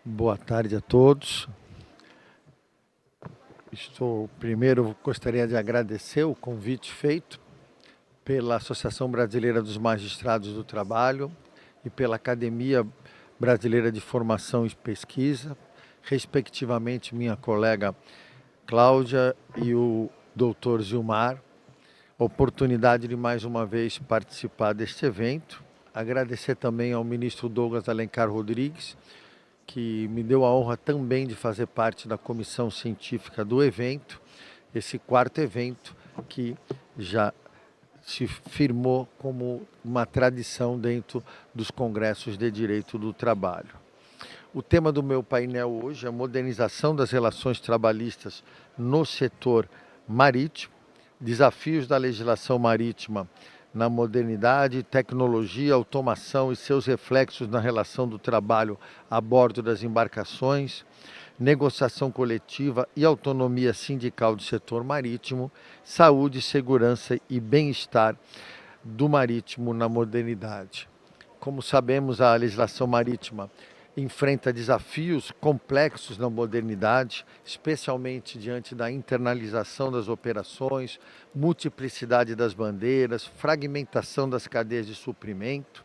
Boa tarde a todos. Primeiro, gostaria de agradecer o convite feito pela Associação Brasileira dos Magistrados do Trabalho e pela Academia Brasileira de Formação e Pesquisa, respectivamente minha colega Cláudia e o doutor Gilmar, oportunidade de mais uma vez participar deste evento. Agradecer também ao ministro Douglas Alencar Rodrigues, que me deu a honra também de fazer parte da comissão científica do evento, esse quarto evento que já se firmou como uma tradição dentro dos congressos de direito do trabalho. O tema do meu painel hoje é a modernização das relações trabalhistas no setor marítimo, desafios da legislação marítima na modernidade, tecnologia, automação e seus reflexos na relação do trabalho a bordo das embarcações, negociação coletiva e autonomia sindical do setor marítimo, saúde, segurança e bem-estar do marítimo na modernidade. Como sabemos, a legislação marítima enfrenta desafios complexos na modernidade, especialmente diante da internalização das operações, multiplicidade das bandeiras, fragmentação das cadeias de suprimento,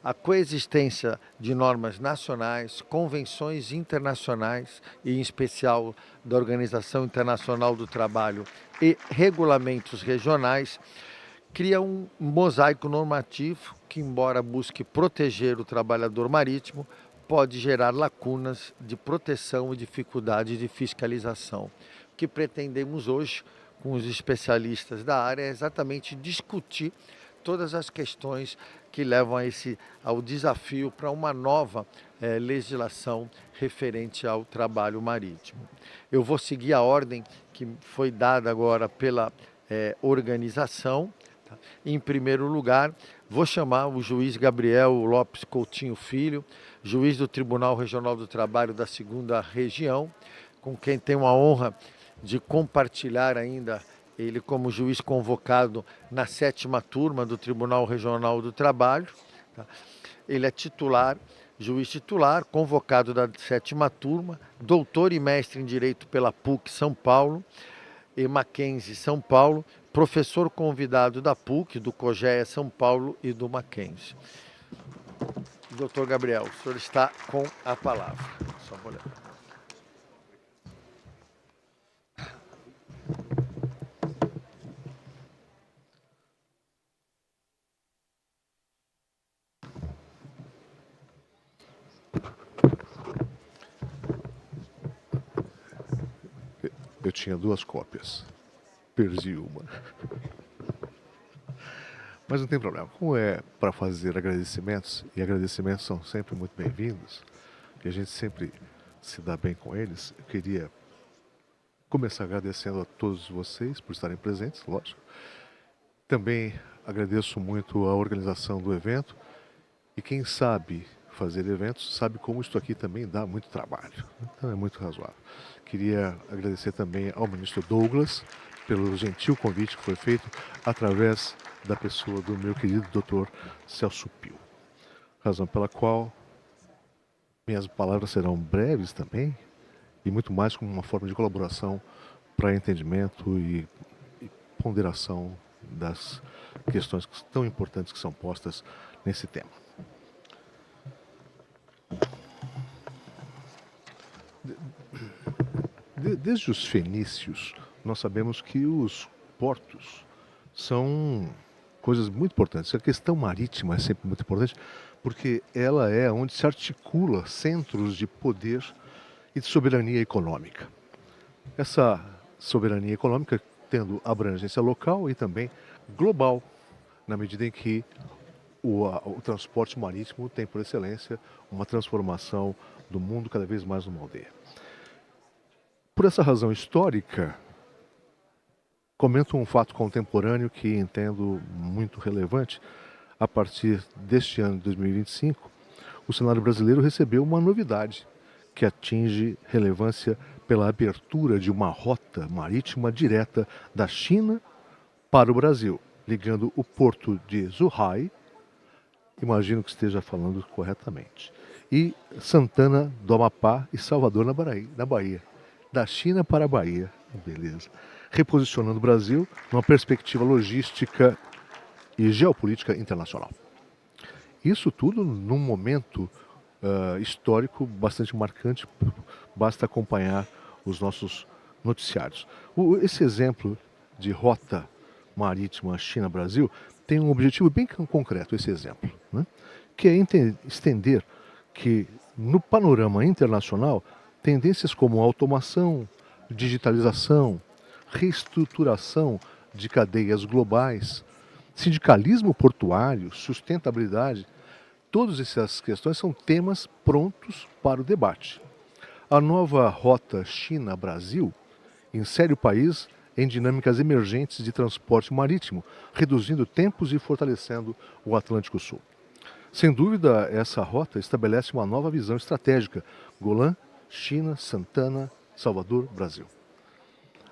a coexistência de normas nacionais, convenções internacionais, e em especial da Organização Internacional do Trabalho e regulamentos regionais, cria um mosaico normativo que, embora busque proteger o trabalhador marítimo, pode gerar lacunas de proteção e dificuldades de fiscalização. O que pretendemos hoje, com os especialistas da área, é exatamente discutir todas as questões que levam ao desafio para uma nova legislação referente ao trabalho marítimo. Eu vou seguir a ordem que foi dada agora pela organização. Em primeiro lugar, vou chamar o juiz Gabriel Lopes Coutinho Filho, juiz do Tribunal Regional do Trabalho da 2ª Região, com quem tenho a honra de compartilhar ainda ele como juiz convocado na 7ª turma do Tribunal Regional do Trabalho. Ele é titular, juiz titular, convocado da 7ª turma, doutor e mestre em Direito pela PUC São Paulo e Mackenzie São Paulo, professor convidado da PUC, do COGEA São Paulo e do Mackenzie. Doutor Gabriel, o senhor está com a palavra. Só vou ler. Eu tinha 2 cópias, perdi uma. Mas não tem problema. Como é para fazer agradecimentos, e agradecimentos são sempre muito bem-vindos, e a gente sempre se dá bem com eles, eu queria começar agradecendo a todos vocês por estarem presentes, lógico. Também agradeço muito a organização do evento, e quem sabe fazer eventos sabe como isso aqui também dá muito trabalho. Então é muito razoável. Queria agradecer também ao ministro Douglas pelo gentil convite que foi feito através da pessoa do meu querido Dr. Celso Pio. Razão pela qual minhas palavras serão breves também e muito mais como uma forma de colaboração para entendimento e ponderação das questões tão importantes que são postas nesse tema. Desde os fenícios, nós sabemos que os portos são coisas muito importantes. A questão marítima é sempre muito importante porque ela é onde se articula centros de poder e de soberania econômica. Essa soberania econômica tendo abrangência local e também global, na medida em que o transporte marítimo tem por excelência uma transformação do mundo cada vez mais numa aldeia. Por essa razão histórica, comento um fato contemporâneo que entendo muito relevante. A partir deste ano de 2025, o cenário brasileiro recebeu uma novidade que atinge relevância pela abertura de uma rota marítima direta da China para o Brasil, ligando o porto de Zhuhai Imagino que esteja falando corretamente. E Santana do Amapá e Salvador na Bahia. Da China para a Bahia. Beleza. Reposicionando o Brasil numa perspectiva logística e geopolítica internacional. Isso tudo num momento histórico bastante marcante, basta acompanhar os nossos noticiários. Esse exemplo de rota marítima China-Brasil tem um objetivo bem concreto, esse exemplo, né? Que é estender que no panorama internacional tendências como automação, digitalização, reestruturação de cadeias globais, sindicalismo portuário, sustentabilidade, todas essas questões são temas prontos para o debate. A nova rota China-Brasil insere o país em dinâmicas emergentes de transporte marítimo, reduzindo tempos e fortalecendo o Atlântico Sul. Sem dúvida, essa rota estabelece uma nova visão estratégica: Golã, China, Santana, Salvador, Brasil.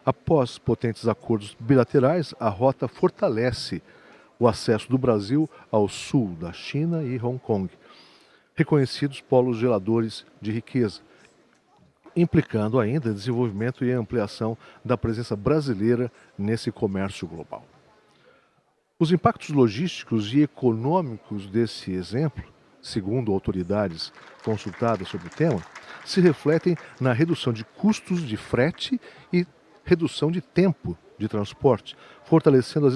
Após potentes acordos bilaterais, a rota fortalece o acesso do Brasil ao sul da China e Hong Kong, reconhecidos polos geradores de riqueza, implicando ainda desenvolvimento e ampliação da presença brasileira nesse comércio global. Os impactos logísticos e econômicos desse exemplo, segundo autoridades consultadas sobre o tema, se refletem na redução de custos de frete e redução de tempo de transporte, fortalecendo as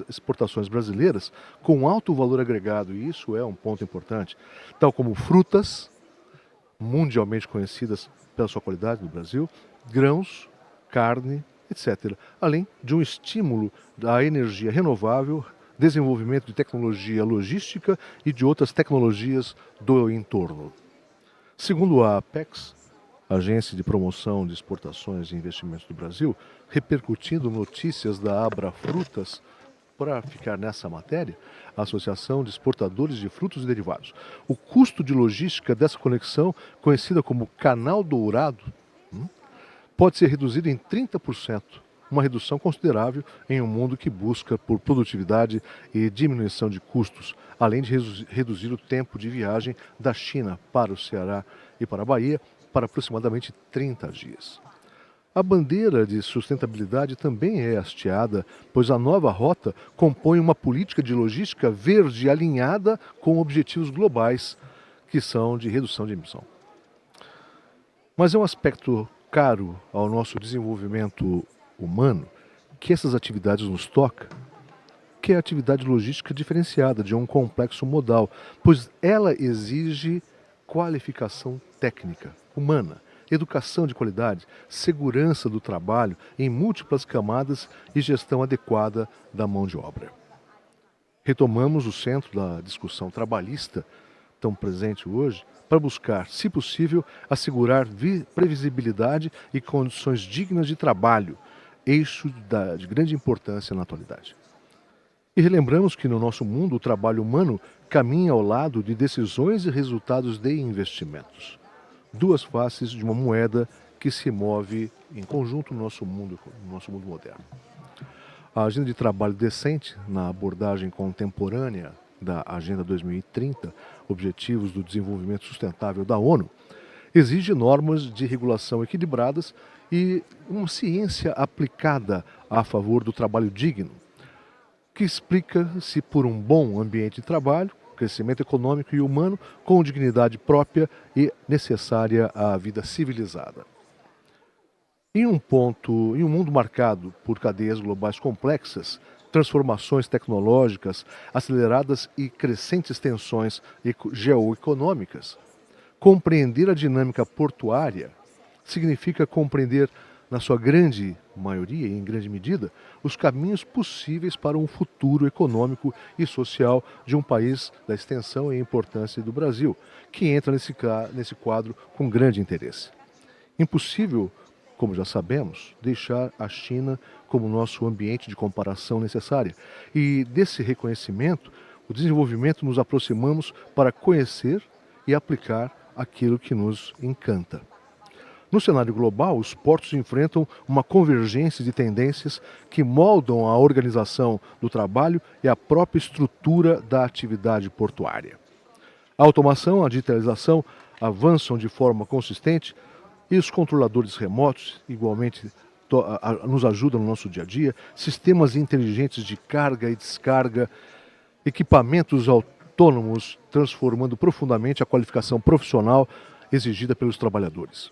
exportações brasileiras com alto valor agregado, e isso é um ponto importante, tal como frutas, mundialmente conhecidas pela sua qualidade no Brasil, grãos, carne, etc. Além de um estímulo da energia renovável, desenvolvimento de tecnologia logística e de outras tecnologias do entorno. Segundo a Apex, Agência de Promoção de Exportações e Investimentos do Brasil, repercutindo notícias da Abra Frutas, para ficar nessa matéria, a Associação de Exportadores de Frutos e Derivados. O custo de logística dessa conexão, conhecida como Canal Dourado, pode ser reduzido em 30%, uma redução considerável em um mundo que busca por produtividade e diminuição de custos, além de reduzir o tempo de viagem da China para o Ceará e para a Bahia para aproximadamente 30 dias. A bandeira de sustentabilidade também é hasteada, pois a nova rota compõe uma política de logística verde alinhada com objetivos globais, que são de redução de emissão. Mas é um aspecto caro ao nosso desenvolvimento humano que essas atividades nos tocam, que é a atividade logística diferenciada de um complexo modal, pois ela exige qualificação técnica, humana, educação de qualidade, segurança do trabalho em múltiplas camadas e gestão adequada da mão de obra. Retomamos o centro da discussão trabalhista, tão presente hoje, para buscar, se possível, assegurar previsibilidade e condições dignas de trabalho, eixo de grande importância na atualidade. E relembramos que no nosso mundo o trabalho humano caminha ao lado de decisões e resultados de investimentos. Duas faces de uma moeda que se move em conjunto no nosso mundo moderno. A agenda de trabalho decente, na abordagem contemporânea da Agenda 2030, Objetivos do Desenvolvimento Sustentável da ONU, exige normas de regulação equilibradas e uma ciência aplicada a favor do trabalho digno, que explica-se por um bom ambiente de trabalho, crescimento econômico e humano com dignidade própria e necessária à vida civilizada. Em um mundo marcado por cadeias globais complexas, transformações tecnológicas aceleradas e crescentes tensões geoeconômicas, compreender a dinâmica portuária significa compreender, na sua grande maioria e em grande medida, os caminhos possíveis para um futuro econômico e social de um país da extensão e importância do Brasil, que entra nesse quadro com grande interesse. Impossível, como já sabemos, deixar a China como nosso ambiente de comparação necessária. E desse reconhecimento, o desenvolvimento nos aproximamos para conhecer e aplicar aquilo que nos encanta. No cenário global, os portos enfrentam uma convergência de tendências que moldam a organização do trabalho e a própria estrutura da atividade portuária. A automação e a digitalização avançam de forma consistente e os controladores remotos, igualmente, nos ajudam no nosso dia a dia, sistemas inteligentes de carga e descarga, equipamentos autônomos, transformando profundamente a qualificação profissional exigida pelos trabalhadores.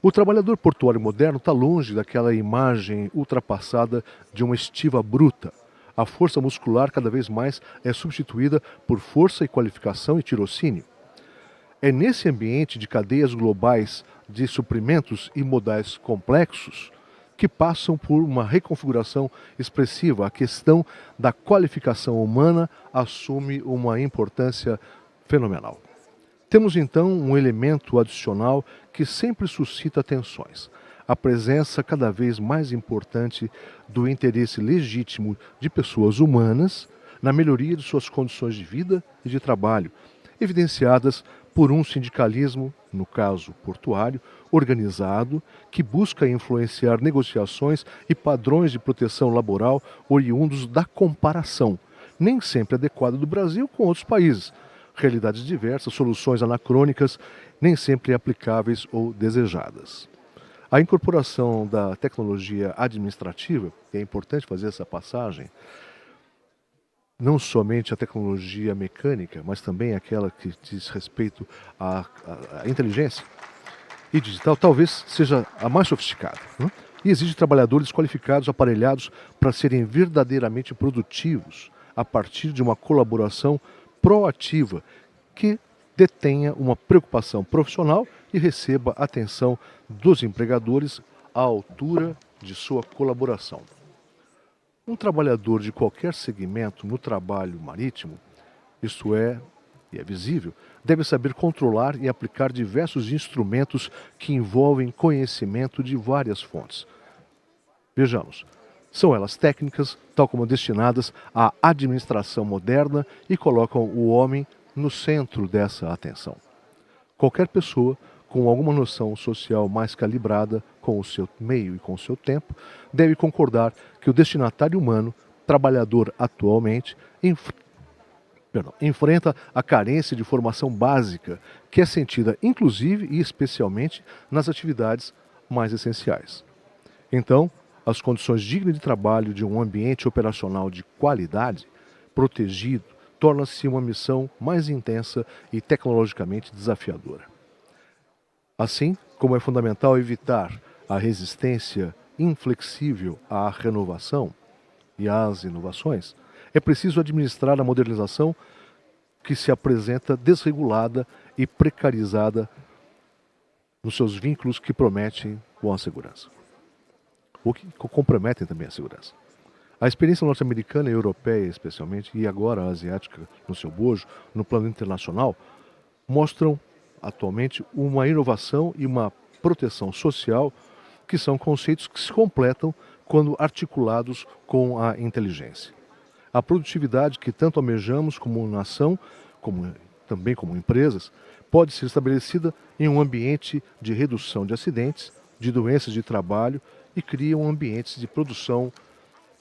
O trabalhador portuário moderno está longe daquela imagem ultrapassada de uma estiva bruta. A força muscular cada vez mais é substituída por força e qualificação e tirocínio. É nesse ambiente de cadeias globais de suprimentos e modais complexos que passam por uma reconfiguração expressiva. A questão da qualificação humana assume uma importância fenomenal. Temos então um elemento adicional que sempre suscita tensões: a presença cada vez mais importante do interesse legítimo de pessoas humanas na melhoria de suas condições de vida e de trabalho, evidenciadas por um sindicalismo, no caso portuário, organizado, que busca influenciar negociações e padrões de proteção laboral oriundos da comparação, nem sempre adequada do Brasil com outros países. Realidades diversas, soluções anacrônicas, nem sempre aplicáveis ou desejadas. A incorporação da tecnologia administrativa, é importante fazer essa passagem, não somente a tecnologia mecânica, mas também aquela que diz respeito à inteligência e digital, talvez seja a mais sofisticada, né? E exige trabalhadores qualificados, aparelhados para serem verdadeiramente produtivos a partir de uma colaboração proativa que detenha uma preocupação profissional e receba atenção dos empregadores à altura de sua colaboração. Um trabalhador de qualquer segmento no trabalho marítimo, isto é, e é visível, deve saber controlar e aplicar diversos instrumentos que envolvem conhecimento de várias fontes. Vejamos. São elas técnicas, tal como destinadas à administração moderna e colocam o homem no centro dessa atenção. Qualquer pessoa com alguma noção social mais calibrada com o seu meio e com o seu tempo deve concordar que o destinatário humano, trabalhador atualmente, enfrenta a carência de formação básica que é sentida inclusive e especialmente nas atividades mais essenciais. Então, as condições dignas de trabalho de um ambiente operacional de qualidade, protegido, torna-se uma missão mais intensa e tecnologicamente desafiadora. Assim como é fundamental evitar a resistência inflexível à renovação e às inovações, é preciso administrar a modernização que se apresenta desregulada e precarizada nos seus vínculos que prometem com a segurança, ou que comprometem também a segurança. A experiência norte-americana e europeia, especialmente, e agora a asiática no seu bojo, no plano internacional, mostram atualmente uma inovação e uma proteção social que são conceitos que se completam quando articulados com a inteligência. A produtividade que tanto almejamos como nação, também como empresas, pode ser estabelecida em um ambiente de redução de acidentes, de doenças de trabalho e criam ambientes de produção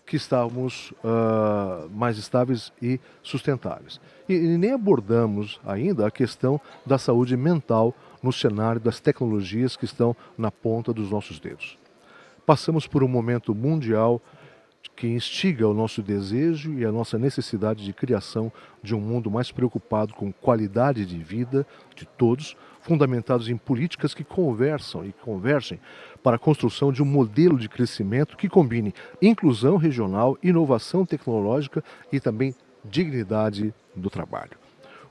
que estamos mais estáveis e sustentáveis. E nem abordamos ainda a questão da saúde mental no cenário das tecnologias que estão na ponta dos nossos dedos. Passamos por um momento mundial que instiga o nosso desejo e a nossa necessidade de criação de um mundo mais preocupado com qualidade de vida de todos, fundamentados em políticas que conversam e convergem para a construção de um modelo de crescimento que combine inclusão regional, inovação tecnológica e também dignidade do trabalho.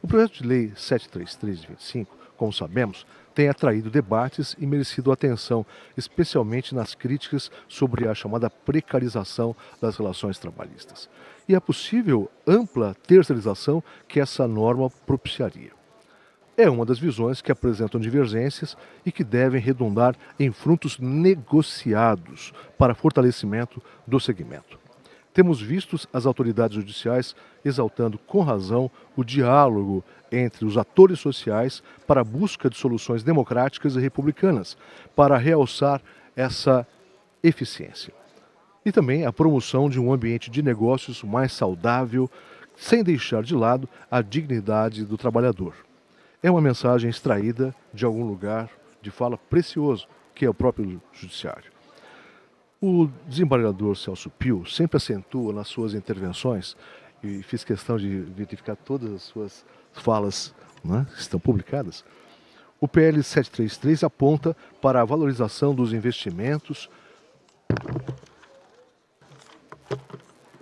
O projeto de lei 733 de 25, como sabemos, tem atraído debates e merecido atenção, especialmente nas críticas sobre a chamada precarização das relações trabalhistas e a possível ampla terceirização que essa norma propiciaria. É uma das visões que apresentam divergências e que devem redundar em frutos negociados para fortalecimento do segmento. Temos visto as autoridades judiciais exaltando com razão o diálogo entre os atores sociais para a busca de soluções democráticas e republicanas, para realçar essa eficiência. E também a promoção de um ambiente de negócios mais saudável, sem deixar de lado a dignidade do trabalhador. É uma mensagem extraída de algum lugar de fala precioso, que é o próprio judiciário. O desembargador Celso Pio sempre acentua nas suas intervenções, e fiz questão de verificar todas as suas falas, né, que estão publicadas. O PL 733 aponta para a valorização dos investimentos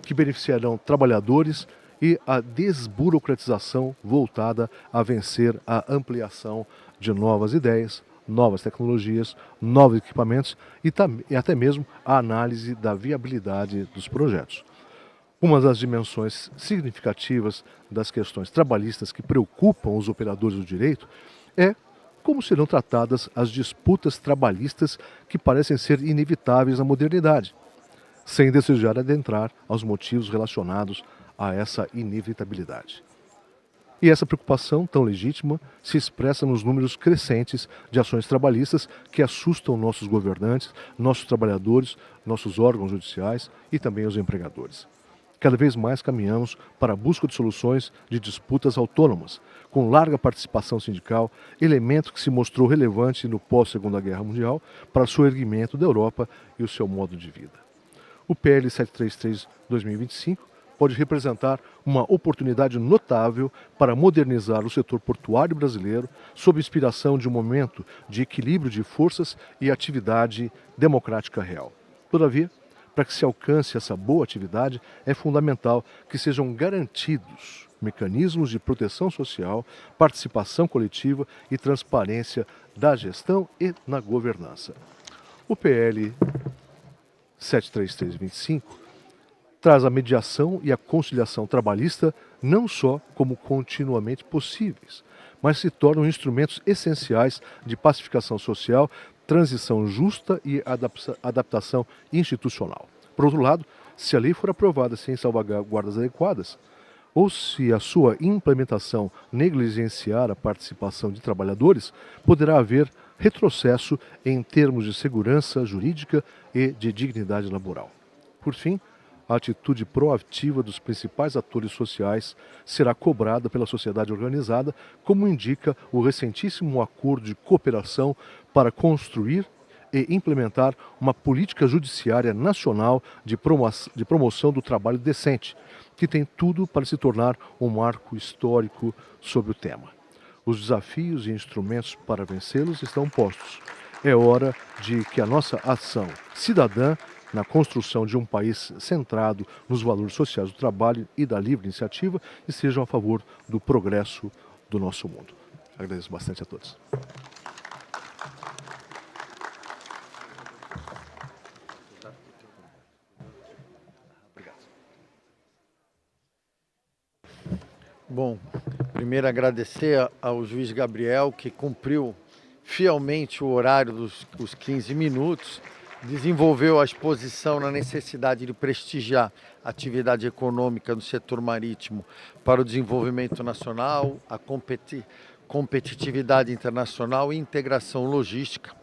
que beneficiarão trabalhadores e a desburocratização voltada a vencer a ampliação de novas ideias, novas tecnologias, novos equipamentos e até mesmo a análise da viabilidade dos projetos. Uma das dimensões significativas das questões trabalhistas que preocupam os operadores do direito é como serão tratadas as disputas trabalhistas que parecem ser inevitáveis na modernidade, sem desejar adentrar aos motivos relacionados a essa inevitabilidade. E essa preocupação tão legítima se expressa nos números crescentes de ações trabalhistas que assustam nossos governantes, nossos trabalhadores, nossos órgãos judiciais e também os empregadores. Cada vez mais caminhamos para a busca de soluções de disputas autônomas, com larga participação sindical, elemento que se mostrou relevante no pós-Segunda Guerra Mundial para o erguimento da Europa e o seu modo de vida. O PL 733/2025 pode representar uma oportunidade notável para modernizar o setor portuário brasileiro sob inspiração de um momento de equilíbrio de forças e atividade democrática real. Todavia, para que se alcance essa boa atividade, é fundamental que sejam garantidos mecanismos de proteção social, participação coletiva e transparência da gestão e na governança. O PL 733/25 traz a mediação e a conciliação trabalhista não só como continuamente possíveis, mas se tornam instrumentos essenciais de pacificação social, transição justa e adaptação institucional. Por outro lado, se a lei for aprovada sem salvaguardas adequadas, ou se a sua implementação negligenciar a participação de trabalhadores, poderá haver retrocesso em termos de segurança jurídica e de dignidade laboral. Por fim, a atitude proativa dos principais atores sociais será cobrada pela sociedade organizada, como indica o recentíssimo acordo de cooperação para construir e implementar uma política judiciária nacional de promoção do trabalho decente, que tem tudo para se tornar um marco histórico sobre o tema. Os desafios e instrumentos para vencê-los estão postos. É hora de que a nossa ação cidadã na construção de um país centrado nos valores sociais do trabalho e da livre iniciativa e sejam a favor do progresso do nosso mundo. Agradeço bastante a todos. Bom, primeiro agradecer ao juiz Gabriel, que cumpriu fielmente o horário dos 15 minutos, desenvolveu a exposição na necessidade de prestigiar a atividade econômica no setor marítimo para o desenvolvimento nacional, a competitividade internacional e integração logística,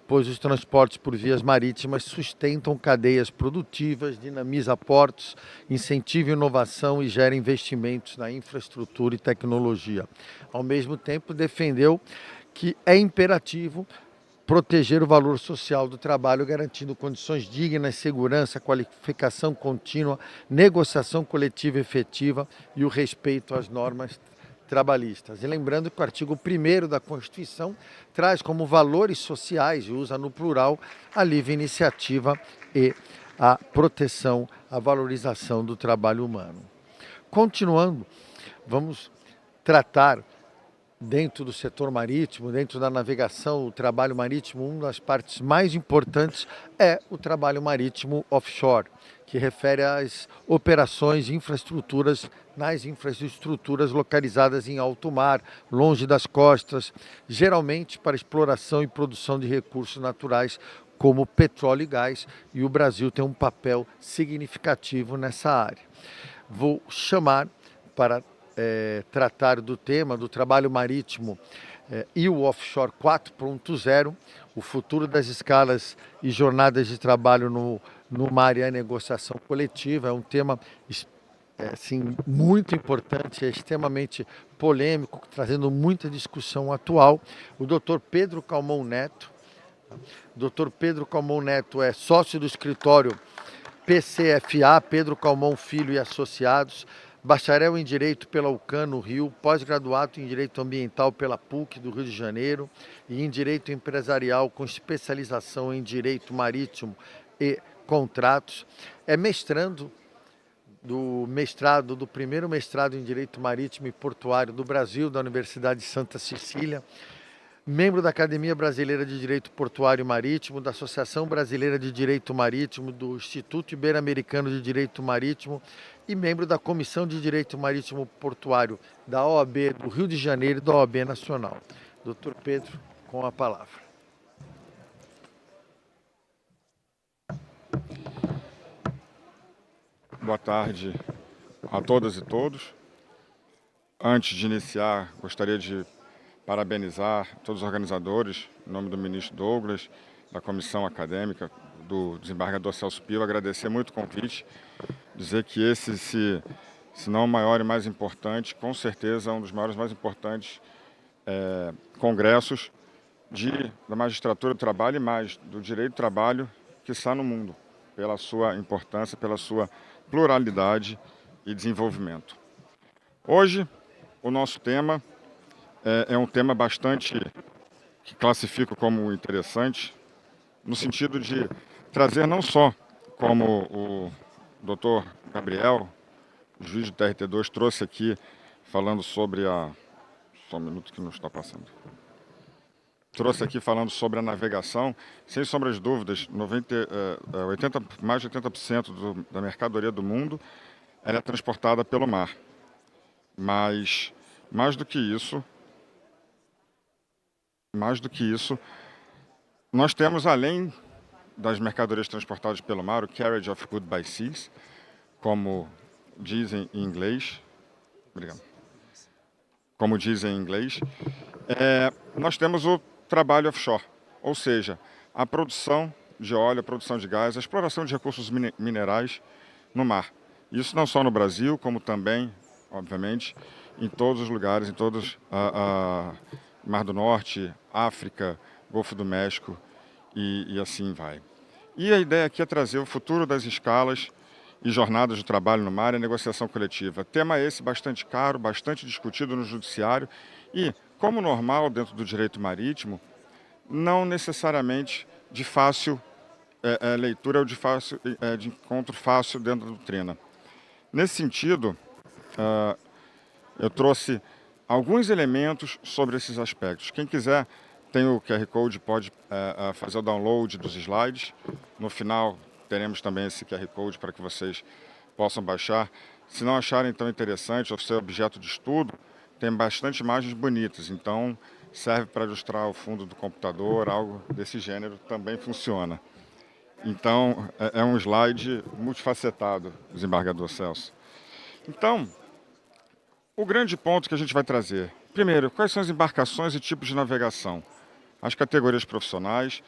pois os transportes por vias marítimas sustentam cadeias produtivas, dinamiza portos, incentiva inovação e gera investimentos na infraestrutura e tecnologia. Ao mesmo tempo, defendeu que é imperativo proteger o valor social do trabalho, garantindo condições dignas, segurança, qualificação contínua, negociação coletiva efetiva e o respeito às normas trabalhistas. E lembrando que o artigo 1º da Constituição traz como valores sociais, e usa no plural, a livre iniciativa e a proteção, a valorização do trabalho humano. Continuando, vamos tratar dentro do setor marítimo, dentro da navegação, o trabalho marítimo, uma das partes mais importantes é o trabalho marítimo offshore, que refere às operações nas infraestruturas localizadas em alto mar, longe das costas, geralmente para exploração e produção de recursos naturais, como petróleo e gás, e o Brasil tem um papel significativo nessa área. Vou chamar para tratar do tema do trabalho marítimo e o offshore 4.0, o futuro das escalas e jornadas de trabalho no mar e a negociação coletiva. É um tema assim, muito importante, é extremamente polêmico, trazendo muita discussão atual. O Dr. Pedro Calmon Neto. Dr. Pedro Calmon Neto é sócio do escritório PCFA, Pedro Calmon Filho e Associados, bacharel em Direito pela UCAN no Rio, pós-graduado em Direito Ambiental pela PUC do Rio de Janeiro e em Direito Empresarial com especialização em Direito Marítimo e Contratos. É mestrando do primeiro mestrado em Direito Marítimo e Portuário do Brasil, da Universidade de Santa Cecília, membro da Academia Brasileira de Direito Portuário e Marítimo, da Associação Brasileira de Direito Marítimo, do Instituto Ibero-Americano de Direito Marítimo e membro da Comissão de Direito Marítimo Portuário da OAB do Rio de Janeiro e da OAB Nacional. Dr. Pedro, com a palavra. Boa tarde a todas e todos. Antes de iniciar, gostaria de parabenizar todos os organizadores, em nome do ministro Douglas, da comissão acadêmica, do desembargador Celso Pio, agradecer muito o convite, dizer que esse, se não o maior e mais importante, com certeza é um dos maiores e mais importantes congressos da magistratura do trabalho e mais do direito do trabalho que está no mundo, pela sua importância, pela sua pluralidade e desenvolvimento. Hoje, o nosso tema é um tema bastante que classifico como interessante, no sentido de trazer não só como o Dr. Gabriel, juiz do TRT2, trouxe aqui falando sobre Só um minuto que não está passando. Trouxe aqui falando sobre a navegação, sem sombra de dúvidas, mais de 80% da mercadoria do mundo ela é transportada pelo mar. Mas, mais do que isso, nós temos, além das mercadorias transportadas pelo mar, o carriage of goods by seas, como dizem em inglês. Obrigado. Como dizem em inglês, nós temos o trabalho offshore, ou seja, a produção de óleo, a produção de gás, a exploração de recursos minerais no mar. Isso não só no Brasil, como também, obviamente, em todos os lugares, em todos Mar do Norte, África, Golfo do México e assim vai. E a ideia aqui é trazer o futuro das escalas e jornadas de trabalho no mar e a negociação coletiva. Tema esse bastante caro, bastante discutido no judiciário e, como normal dentro do direito marítimo, não necessariamente de fácil leitura ou de encontro fácil dentro da doutrina. Nesse sentido, eu trouxe alguns elementos sobre esses aspectos. Quem quiser, tem o QR Code, pode fazer o download dos slides. No final, teremos também esse QR Code para que vocês possam baixar. Se não acharem tão interessante ou ser objeto de estudo, tem bastante imagens bonitas, então serve para ilustrar o fundo do computador, algo desse gênero também funciona. Então, é um slide multifacetado, desembargador Celso. Então, o grande ponto que a gente vai trazer, primeiro, quais são as embarcações e tipos de navegação? As categorias profissionais,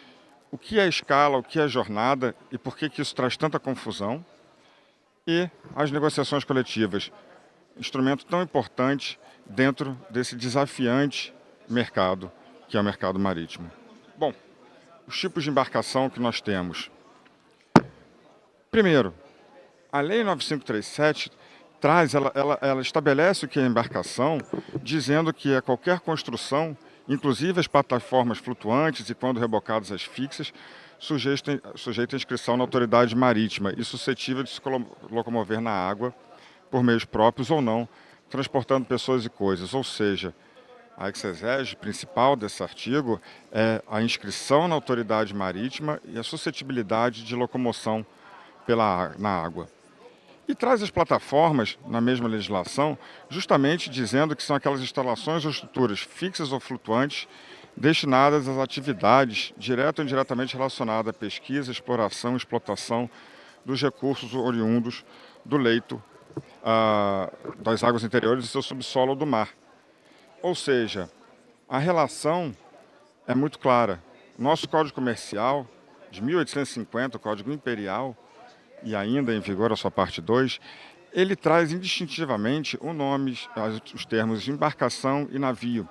o que é escala, o que é jornada e por que isso traz tanta confusão. E as negociações coletivas, instrumento tão importante dentro desse desafiante mercado, que é o mercado marítimo. Bom, os tipos de embarcação que nós temos. Primeiro, a Lei 9537 ela estabelece o que é embarcação, dizendo que é qualquer construção, inclusive as plataformas flutuantes e, quando rebocadas as fixas, sujeita à inscrição na autoridade marítima e suscetível de se locomover na água por meios próprios ou não, transportando pessoas e coisas. Ou seja, a exegese principal desse artigo é a inscrição na autoridade marítima e a suscetibilidade de locomoção na água. E traz as plataformas, na mesma legislação, justamente dizendo que são aquelas instalações ou estruturas fixas ou flutuantes destinadas às atividades direta ou indiretamente relacionadas à pesquisa, exploração e explotação dos recursos oriundos do leito das águas interiores e seu subsolo ou do mar. Ou seja, a relação é muito clara. Nosso Código Comercial, de 1850, o Código Imperial, e ainda em vigor a sua parte 2, ele traz indistintivamente os termos de embarcação e navio,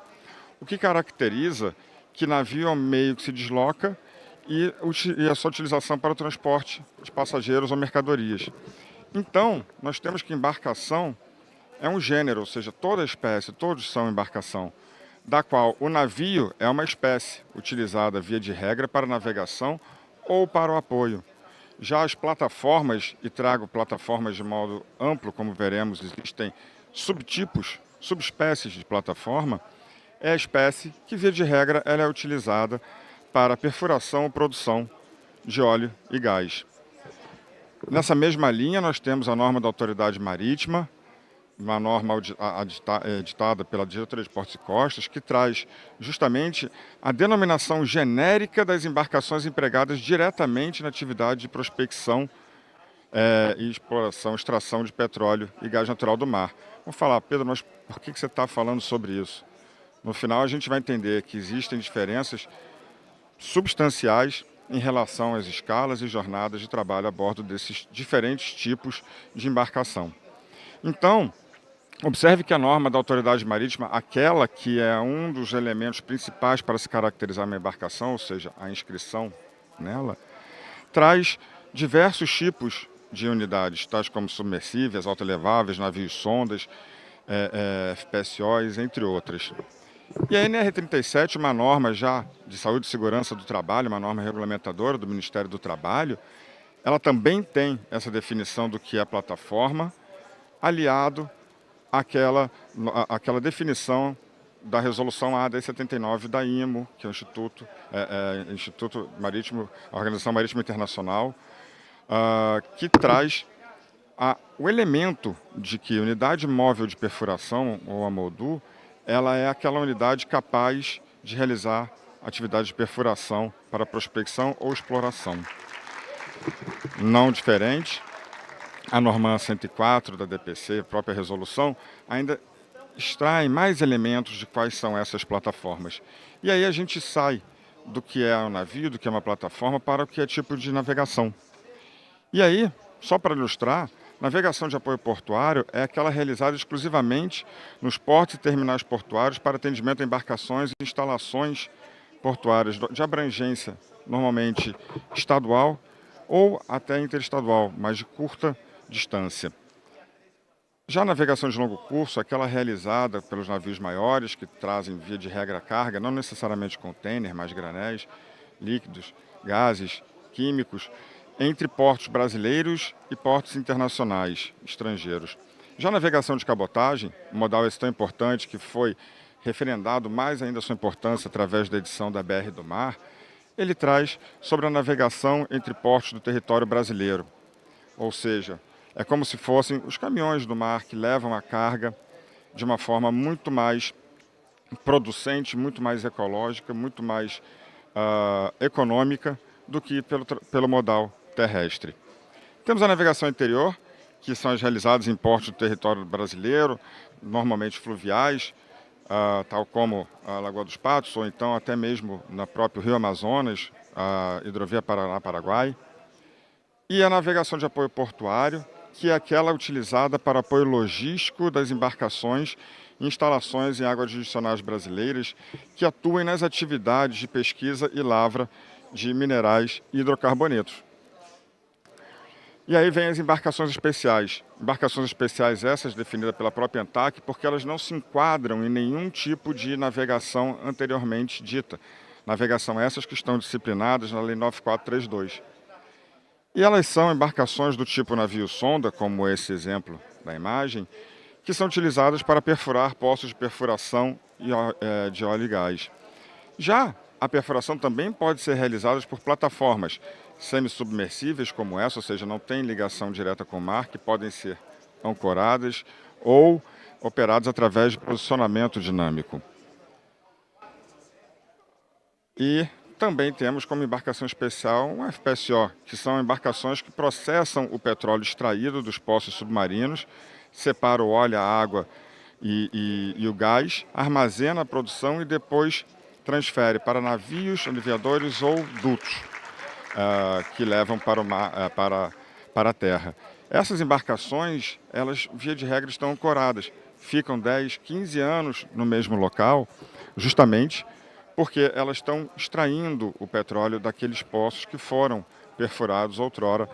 o que caracteriza que navio é um meio que se desloca e a sua utilização para o transporte de passageiros ou mercadorias. Então, nós temos que embarcação é um gênero, ou seja, toda espécie, todos são embarcação, da qual o navio é uma espécie utilizada via de regra para navegação ou para o apoio. Já as plataformas, e trago plataformas de modo amplo, como veremos, existem subtipos, subespécies de plataforma, é a espécie que, via de regra, ela é utilizada para perfuração ou produção de óleo e gás. Nessa mesma linha, nós temos a norma da Autoridade Marítima, uma norma editada pela Diretoria de Portos e Costas, que traz justamente a denominação genérica das embarcações empregadas diretamente na atividade de prospecção e exploração, extração de petróleo e gás natural do mar. Vamos falar, Pedro, mas por que você está falando sobre isso? No final, a gente vai entender que existem diferenças substanciais em relação às escalas e jornadas de trabalho a bordo desses diferentes tipos de embarcação. Então, observe que a norma da Autoridade Marítima, aquela que é um dos elementos principais para se caracterizar uma embarcação, ou seja, a inscrição nela, traz diversos tipos de unidades, tais como submersíveis, autoeleváveis, navios sondas, FPSOs, entre outras. E a NR37, uma norma já de saúde e segurança do trabalho, uma norma regulamentadora do Ministério do Trabalho, ela também tem essa definição do que é plataforma, aliado àquela definição da resolução AD 79 da IMO, que é o Instituto Marítimo, a Organização Marítima Internacional, que traz o elemento de que unidade móvel de perfuração, ou a MODU, ela é aquela unidade capaz de realizar atividades de perfuração para prospecção ou exploração. Não diferente, a norma 104 da DPC, a própria resolução, ainda extrai mais elementos de quais são essas plataformas. E aí a gente sai do que é um navio, do que é uma plataforma, para o que é tipo de navegação. E aí, só para ilustrar, navegação de apoio portuário é aquela realizada exclusivamente nos portos e terminais portuários para atendimento a embarcações e instalações portuárias de abrangência, normalmente estadual ou até interestadual, mas de curta distância. Já a navegação de longo curso, aquela realizada pelos navios maiores, que trazem, via de regra, carga, não necessariamente contêiner, mas granéis, líquidos, gases, químicos, entre portos brasileiros e portos internacionais, estrangeiros. Já a navegação de cabotagem, um modal esse tão importante que foi referendado mais ainda a sua importância através da edição da BR do Mar, ele traz sobre a navegação entre portos do território brasileiro. Ou seja, é como se fossem os caminhões do mar que levam a carga de uma forma muito mais producente, muito mais ecológica, muito mais econômica do que pelo modal terrestre. Temos a navegação interior, que são as realizadas em portos do território brasileiro, normalmente fluviais, tal como a Lagoa dos Patos, ou então até mesmo no próprio Rio Amazonas, a hidrovia Paraná-Paraguai. E a navegação de apoio portuário, que é aquela utilizada para apoio logístico das embarcações e instalações em águas jurisdicionais brasileiras que atuem nas atividades de pesquisa e lavra de minerais e hidrocarbonetos. E aí vem as embarcações especiais. Embarcações especiais essas definidas pela própria ANTAC, porque elas não se enquadram em nenhum tipo de navegação anteriormente dita. Navegação essas que estão disciplinadas na Lei 9432. E elas são embarcações do tipo navio-sonda, como esse exemplo da imagem, que são utilizadas para perfurar poços de perfuração de óleo e gás. Já a perfuração também pode ser realizada por plataformas semissubmersíveis como essa, ou seja, não tem ligação direta com o mar, que podem ser ancoradas ou operadas através de posicionamento dinâmico. E também temos como embarcação especial um FPSO, que são embarcações que processam o petróleo extraído dos poços submarinos, separam o óleo, a água e o gás, armazena a produção e depois transfere para navios, aliviadores ou dutos que levam para o mar, para a terra. Essas embarcações, elas, via de regra, estão ancoradas. Ficam 10, 15 anos no mesmo local, justamente porque elas estão extraindo o petróleo daqueles poços que foram perfurados outrora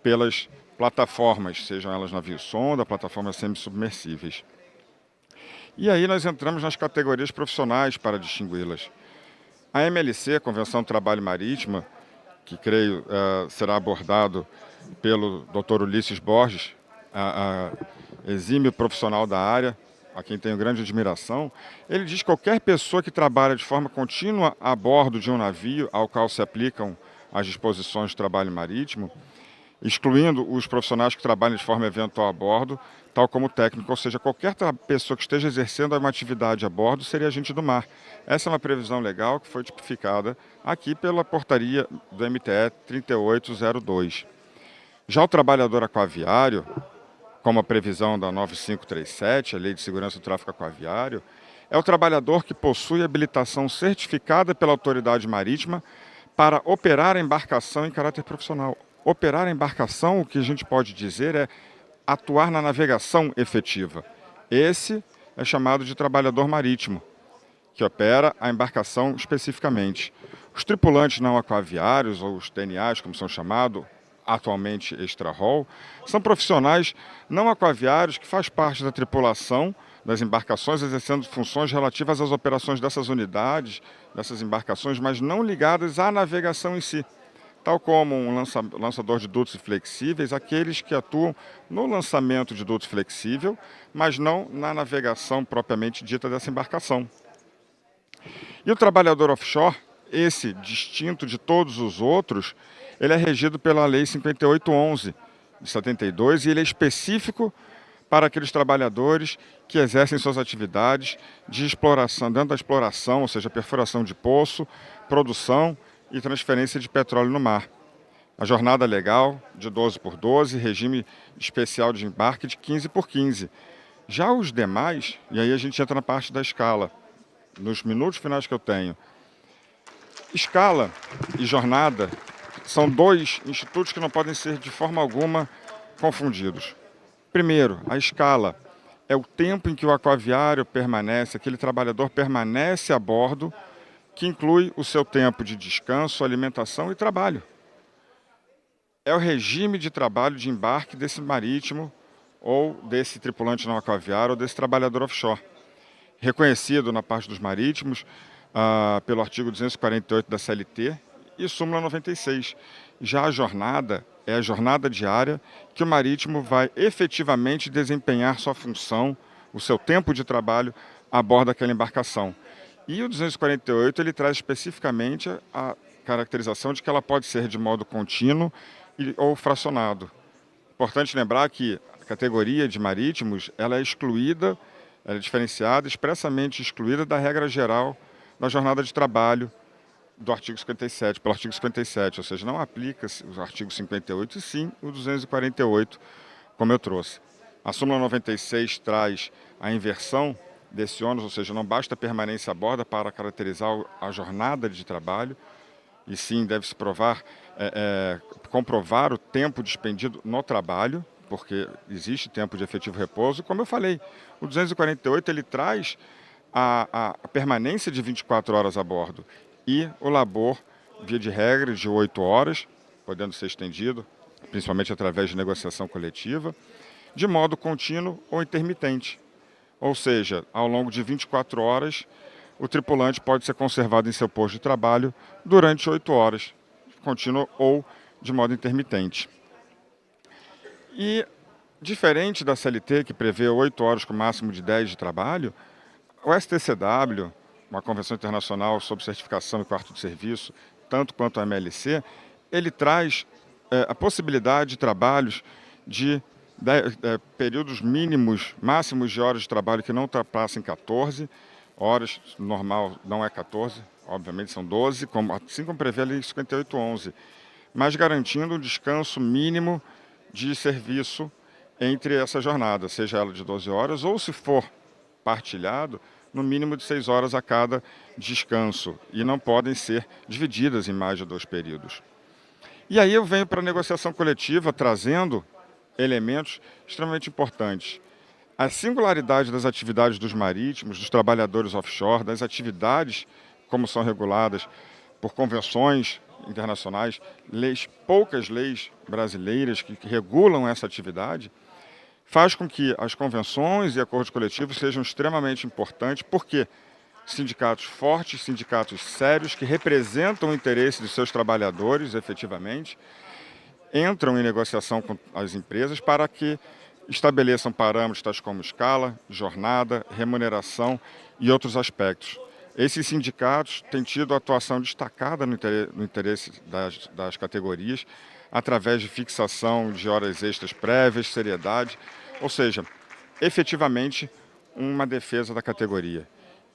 pelas plataformas, sejam elas navio-sonda, plataformas semissubmersíveis. E aí nós entramos nas categorias profissionais para distingui-las. A MLC, Convenção do Trabalho Marítima, que creio será abordado pelo Dr. Ulisses Borges, exímio profissional da área, a quem tenho grande admiração, ele diz que qualquer pessoa que trabalha de forma contínua a bordo de um navio ao qual se aplicam as disposições de trabalho marítimo, excluindo os profissionais que trabalham de forma eventual a bordo, tal como técnico, ou seja, qualquer pessoa que esteja exercendo uma atividade a bordo seria agente do mar. Essa é uma previsão legal que foi tipificada aqui pela portaria do MTE 3802. Já o trabalhador aquaviário, como a previsão da 9537, a Lei de Segurança do Tráfico Aquaviário, é o trabalhador que possui habilitação certificada pela autoridade marítima para operar a embarcação em caráter profissional. Operar a embarcação, o que a gente pode dizer é atuar na navegação efetiva. Esse é chamado de trabalhador marítimo, que opera a embarcação especificamente. Os tripulantes não aquaviários, ou os TNAs, como são chamados, atualmente extra-rol, são profissionais não aquaviários que fazem parte da tripulação das embarcações, exercendo funções relativas às operações dessas unidades, dessas embarcações, mas não ligadas à navegação em si. Tal como um lançador de dutos flexíveis, aqueles que atuam no lançamento de dutos flexível, mas não na navegação propriamente dita dessa embarcação. E o trabalhador offshore, esse distinto de todos os outros, ele é regido pela Lei 5811 de 72 e ele é específico para aqueles trabalhadores que exercem suas atividades de exploração, dentro da exploração, ou seja, perfuração de poço, produção e transferência de petróleo no mar. A jornada legal de 12 por 12, regime especial de embarque de 15 por 15. Já os demais, e aí a gente entra na parte da escala, nos minutos finais que eu tenho. Escala e jornada são dois institutos que não podem ser de forma alguma confundidos. Primeiro, a escala é o tempo em que o aquaviário permanece, aquele trabalhador permanece a bordo, que inclui o seu tempo de descanso, alimentação e trabalho. É o regime de trabalho de embarque desse marítimo ou desse tripulante não aquaviário ou desse trabalhador offshore. Reconhecido na parte dos marítimos pelo artigo 248 da CLT e súmula 96. Já a jornada é a jornada diária que o marítimo vai efetivamente desempenhar sua função, o seu tempo de trabalho a bordo daquela embarcação. E o 248 ele traz especificamente a caracterização de que ela pode ser de modo contínuo ou fracionado. Importante lembrar que a categoria de marítimos ela é excluída, ela é diferenciada, expressamente excluída da regra geral da jornada de trabalho do artigo 57, pelo artigo 57, ou seja, não aplica-se o artigo 58 e sim o 248, como eu trouxe. A súmula 96 traz a inversão desse ônus, ou seja, não basta a permanência a bordo para caracterizar a jornada de trabalho, e sim deve-se comprovar o tempo despendido no trabalho, porque existe tempo de efetivo repouso. Como eu falei, o 248 ele traz a permanência de 24 horas a bordo e o labor, via de regra, de 8 horas, podendo ser estendido, principalmente através de negociação coletiva, de modo contínuo ou intermitente. Ou seja, ao longo de 24 horas, o tripulante pode ser conservado em seu posto de trabalho durante 8 horas, contínuo ou de modo intermitente. E, diferente da CLT, que prevê 8 horas com máximo de 10 de trabalho, o STCW, uma convenção internacional sobre certificação e quarto de serviço, tanto quanto a MLC, ele traz a possibilidade de trabalhos de períodos mínimos, máximos de horas de trabalho que não ultrapassem 14, horas, normal não é 14, obviamente são 12, assim como prevê a Lei 5811, mas garantindo um descanso mínimo de serviço entre essa jornada, seja ela de 12 horas ou, se for partilhado, no mínimo de 6 horas a cada descanso, e não podem ser divididas em mais de 2 períodos. E aí eu venho para a negociação coletiva trazendo elementos extremamente importantes. A singularidade das atividades dos marítimos, dos trabalhadores offshore, das atividades como são reguladas por convenções internacionais, poucas leis brasileiras que regulam essa atividade, faz com que as convenções e acordos coletivos sejam extremamente importantes, porque sindicatos fortes, sindicatos sérios, que representam o interesse dos seus trabalhadores, efetivamente, entram em negociação com as empresas para que estabeleçam parâmetros tais como escala, jornada, remuneração e outros aspectos. Esses sindicatos têm tido atuação destacada no interesse das categorias, através de fixação de horas extras prévias, seriedade, ou seja, efetivamente uma defesa da categoria.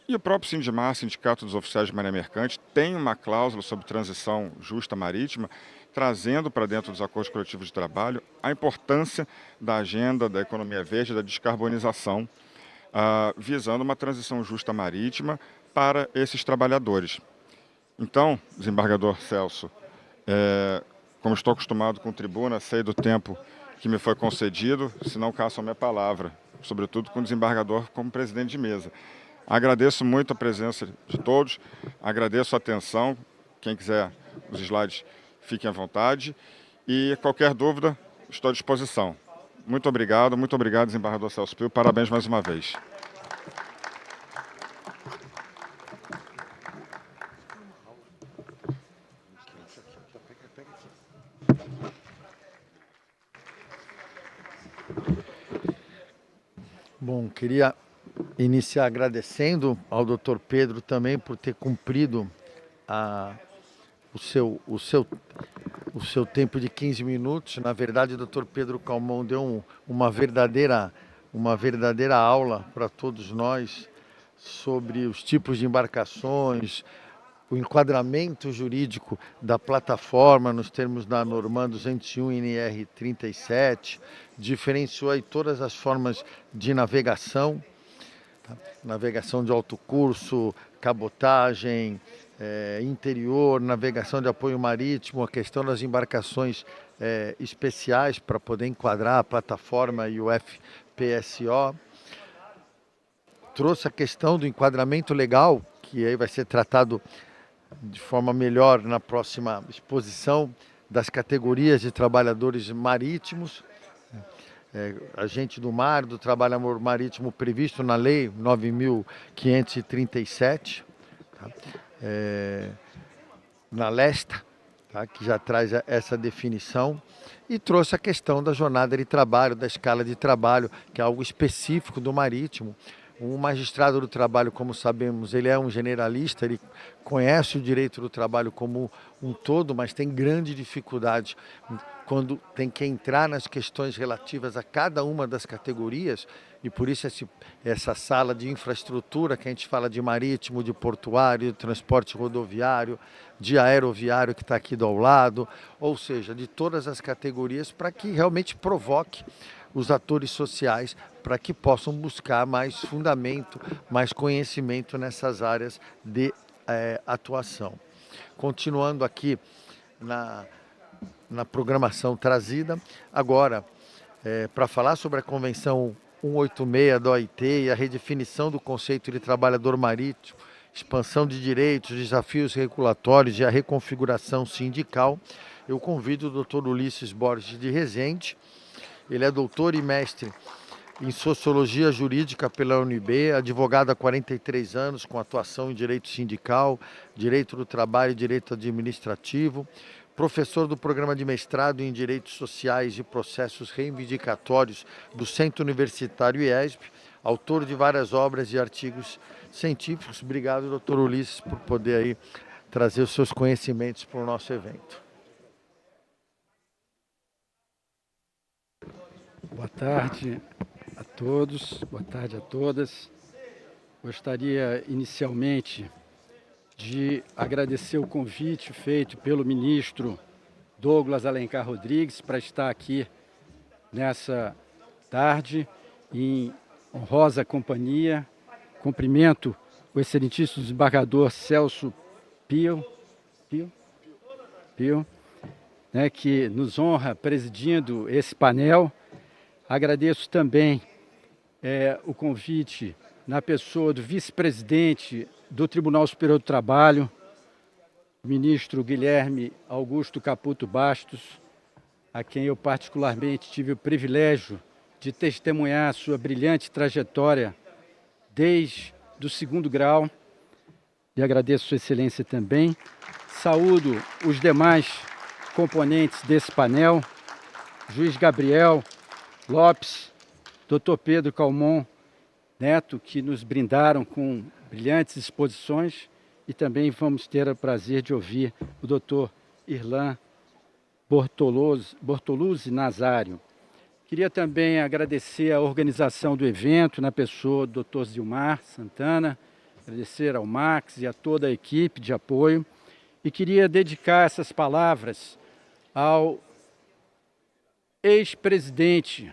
E o próprio Sindimar, Sindicato dos Oficiais de Marinha Mercante, tem uma cláusula sobre transição justa marítima, trazendo para dentro dos acordos coletivos de trabalho a importância da agenda da economia verde, da descarbonização, visando uma transição justa marítima para esses trabalhadores. Então, desembargador Celso, como estou acostumado com tribuna, sei do tempo que me foi concedido, se não caçam minha palavra, sobretudo com o desembargador como presidente de mesa. Agradeço muito a presença de todos, agradeço a atenção, quem quiser os slides fiquem à vontade e qualquer dúvida estou à disposição. Muito obrigado, desembargador Celso Pio, parabéns mais uma vez. Bom, queria iniciar agradecendo ao Dr. Pedro também por ter cumprido o seu tempo de 15 minutos. Na verdade, o Dr. Pedro Calmon deu uma verdadeira aula para todos nós sobre os tipos de embarcações, o enquadramento jurídico da plataforma nos termos da Norma 201 NR 37, diferenciou aí todas as formas de navegação, tá? Navegação de alto curso, cabotagem, interior, navegação de apoio marítimo, a questão das embarcações especiais para poder enquadrar a plataforma e o FPSO. Trouxe a questão do enquadramento legal, que aí vai ser tratado de forma melhor na próxima exposição, das categorias de trabalhadores marítimos, agente do mar, do trabalho marítimo previsto na Lei 9.537, tá? Na LESTA, tá? Que já traz essa definição, e trouxe a questão da jornada de trabalho, da escala de trabalho, que é algo específico do marítimo. O magistrado do trabalho, como sabemos, ele é um generalista, ele conhece o direito do trabalho como um todo, mas tem grande dificuldade quando tem que entrar nas questões relativas a cada uma das categorias, e por isso essa sala de infraestrutura que a gente fala de marítimo, de portuário, de transporte rodoviário, de aeroviário que está aqui do lado, ou seja, de todas as categorias, para que realmente provoque os atores sociais para que possam buscar mais fundamento, mais conhecimento nessas áreas de atuação. Continuando aqui na programação trazida, agora, para falar sobre a Convenção 186 da OIT e a redefinição do conceito de trabalhador marítimo, expansão de direitos, desafios regulatórios e a reconfiguração sindical, eu convido o Dr. Ulisses Borges de Rezende. Ele é doutor e mestre em Sociologia Jurídica pela UNB, advogado há 43 anos, com atuação em Direito Sindical, Direito do Trabalho e Direito Administrativo, professor do Programa de Mestrado em Direitos Sociais e Processos Reivindicatórios do Centro Universitário IESP, autor de várias obras e artigos científicos. Obrigado, doutor Ulisses, por poder aí trazer os seus conhecimentos para o nosso evento. Boa tarde a todos, boa tarde a todas. Gostaria inicialmente de agradecer o convite feito pelo ministro Douglas Alencar Rodrigues para estar aqui nessa tarde em honrosa companhia. Cumprimento o excelentíssimo desembargador Celso Pio, né, que nos honra presidindo esse painel. Agradeço também o convite na pessoa do vice-presidente do Tribunal Superior do Trabalho, o ministro Guilherme Augusto Caputo Bastos, a quem eu particularmente tive o privilégio de testemunhar a sua brilhante trajetória desde o 2º grau, e agradeço Sua Excelência também. Saúdo os demais componentes desse painel, juiz Gabriel Lopes, doutor Pedro Calmon Neto, que nos brindaram com brilhantes exposições, e também vamos ter o prazer de ouvir o doutor Irlan Bortoluzzi Nazário. Queria também agradecer a organização do evento, na pessoa do doutor Zilmar Santana, agradecer ao Max e a toda a equipe de apoio, e queria dedicar essas palavras ao ex-presidente,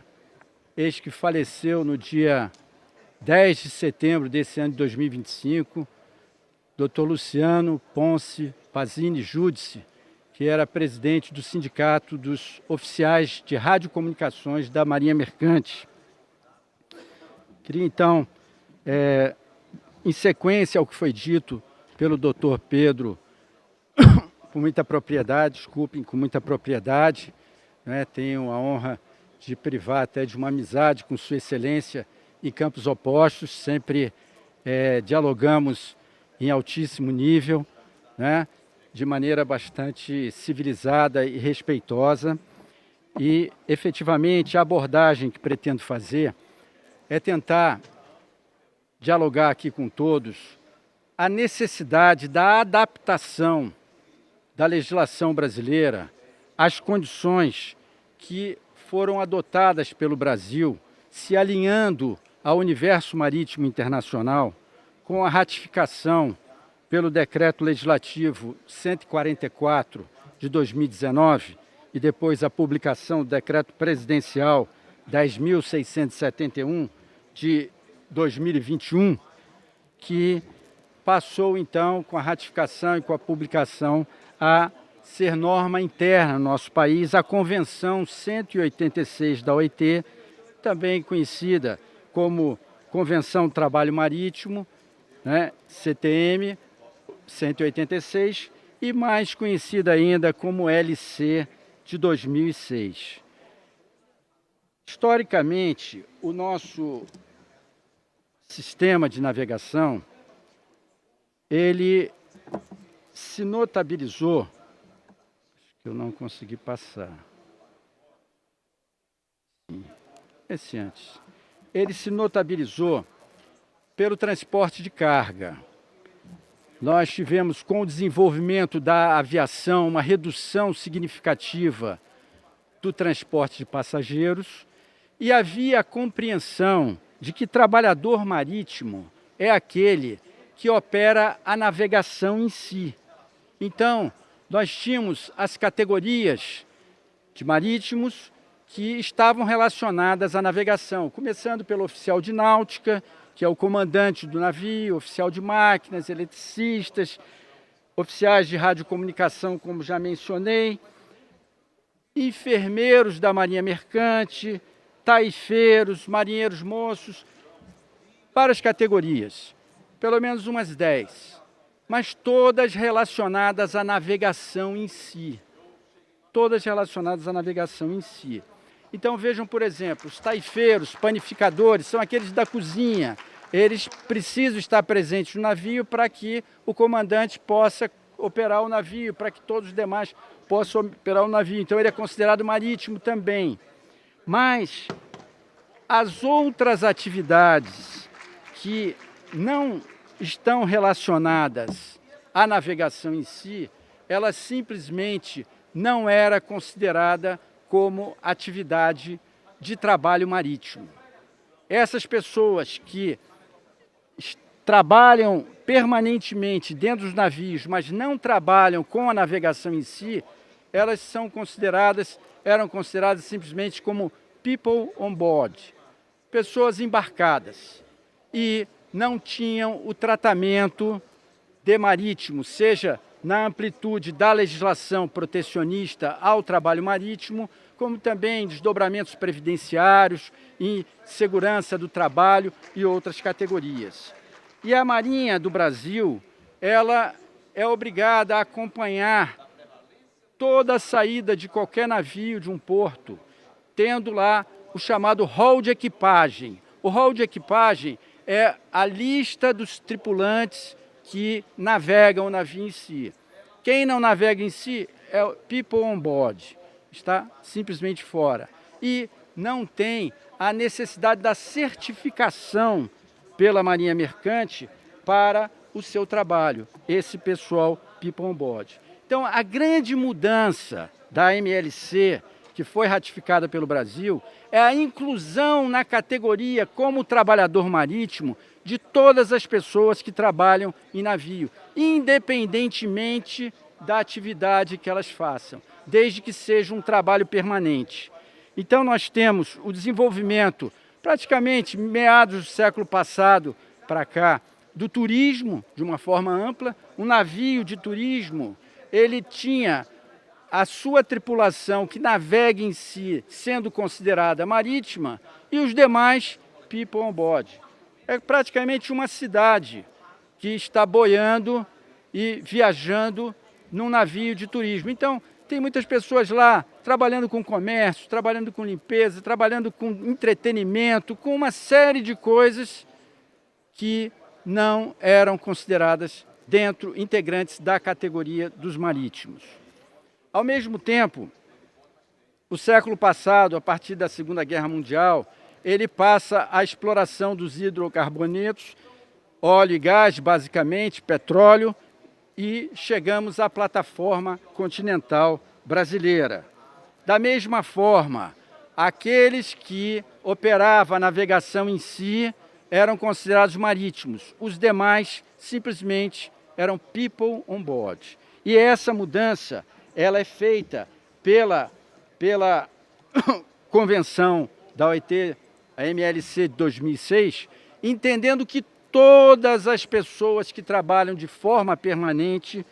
que faleceu no dia 10 de setembro desse ano de 2025, Dr. Luciano Ponce Pazini Júdice, que era presidente do Sindicato dos Oficiais de Radiocomunicações da Marinha Mercante. Queria, então, em sequência ao que foi dito pelo Dr. Pedro, com muita propriedade, né, tenho a honra de privar até de uma amizade com Sua Excelência em campos opostos, sempre dialogamos em altíssimo nível, né, de maneira bastante civilizada e respeitosa, e efetivamente a abordagem que pretendo fazer é tentar dialogar aqui com todos a necessidade da adaptação da legislação brasileira às condições que foram adotadas pelo Brasil, se alinhando ao universo marítimo internacional, com a ratificação pelo Decreto Legislativo 144 de 2019 e depois a publicação do Decreto Presidencial 10.671 de 2021, que passou, então, com a ratificação e com a publicação, a ser norma interna no nosso país, a Convenção 186 da OIT, também conhecida como Convenção do Trabalho Marítimo, né, CTM 186, e mais conhecida ainda como LC de 2006. Historicamente, o nosso sistema de navegação, ele se notabilizou, acho que eu não consegui passar, esse antes, ele se notabilizou pelo transporte de carga. Nós tivemos, com o desenvolvimento da aviação, uma redução significativa do transporte de passageiros, e havia a compreensão de que trabalhador marítimo é aquele que opera a navegação em si. Então, nós tínhamos as categorias de marítimos que estavam relacionadas à navegação, começando pelo oficial de náutica, que é o comandante do navio, oficial de máquinas, eletricistas, oficiais de radiocomunicação, como já mencionei, enfermeiros da Marinha Mercante, taifeiros, marinheiros moços, várias categorias, pelo menos umas 10, mas todas relacionadas à navegação em si. Todas relacionadas à navegação em si. Então vejam, por exemplo, os taifeiros, panificadores, são aqueles da cozinha. Eles precisam estar presentes no navio para que o comandante possa operar o navio, para que todos os demais possam operar o navio. Então ele é considerado marítimo também. Mas as outras atividades que não estão relacionadas à navegação em si, ela simplesmente não era considerada como atividade de trabalho marítimo. Essas pessoas que trabalham permanentemente dentro dos navios, mas não trabalham com a navegação em si, elas eram consideradas simplesmente como people on board, pessoas embarcadas, e não tinham o tratamento de marítimo, seja na amplitude da legislação protecionista ao trabalho marítimo, como também desdobramentos previdenciários e segurança do trabalho e outras categorias. E a Marinha do Brasil, ela é obrigada a acompanhar toda a saída de qualquer navio de um porto, tendo lá o chamado rol de equipagem. O rol de equipagem é a lista dos tripulantes que navegam o navio em si. Quem não navega em si é o people on board, está simplesmente fora. E não tem a necessidade da certificação pela Marinha Mercante para o seu trabalho, esse pessoal people on board. Então, a grande mudança da MLC, que foi ratificada pelo Brasil, é a inclusão na categoria como trabalhador marítimo de todas as pessoas que trabalham em navio, independentemente da atividade que elas façam, desde que seja um trabalho permanente. Então, nós temos o desenvolvimento, praticamente meados do século passado para cá, do turismo, de uma forma ampla. Um navio de turismo, ele tinha a sua tripulação que navega em si, sendo considerada marítima, e os demais people on board. É praticamente uma cidade que está boiando e viajando num navio de turismo. Então, tem muitas pessoas lá trabalhando com comércio, trabalhando com limpeza, trabalhando com entretenimento, com uma série de coisas que não eram consideradas integrantes da categoria dos marítimos. Ao mesmo tempo, o século passado, a partir da Segunda Guerra Mundial, ele passa a exploração dos hidrocarbonetos, óleo e gás, basicamente, petróleo, e chegamos à plataforma continental brasileira. Da mesma forma, aqueles que operavam a navegação em si eram considerados marítimos, os demais simplesmente eram people on board. E essa mudança ela é feita pela Convenção da OIT, a MLC de 2006, entendendo que todas as pessoas que trabalham de forma permanente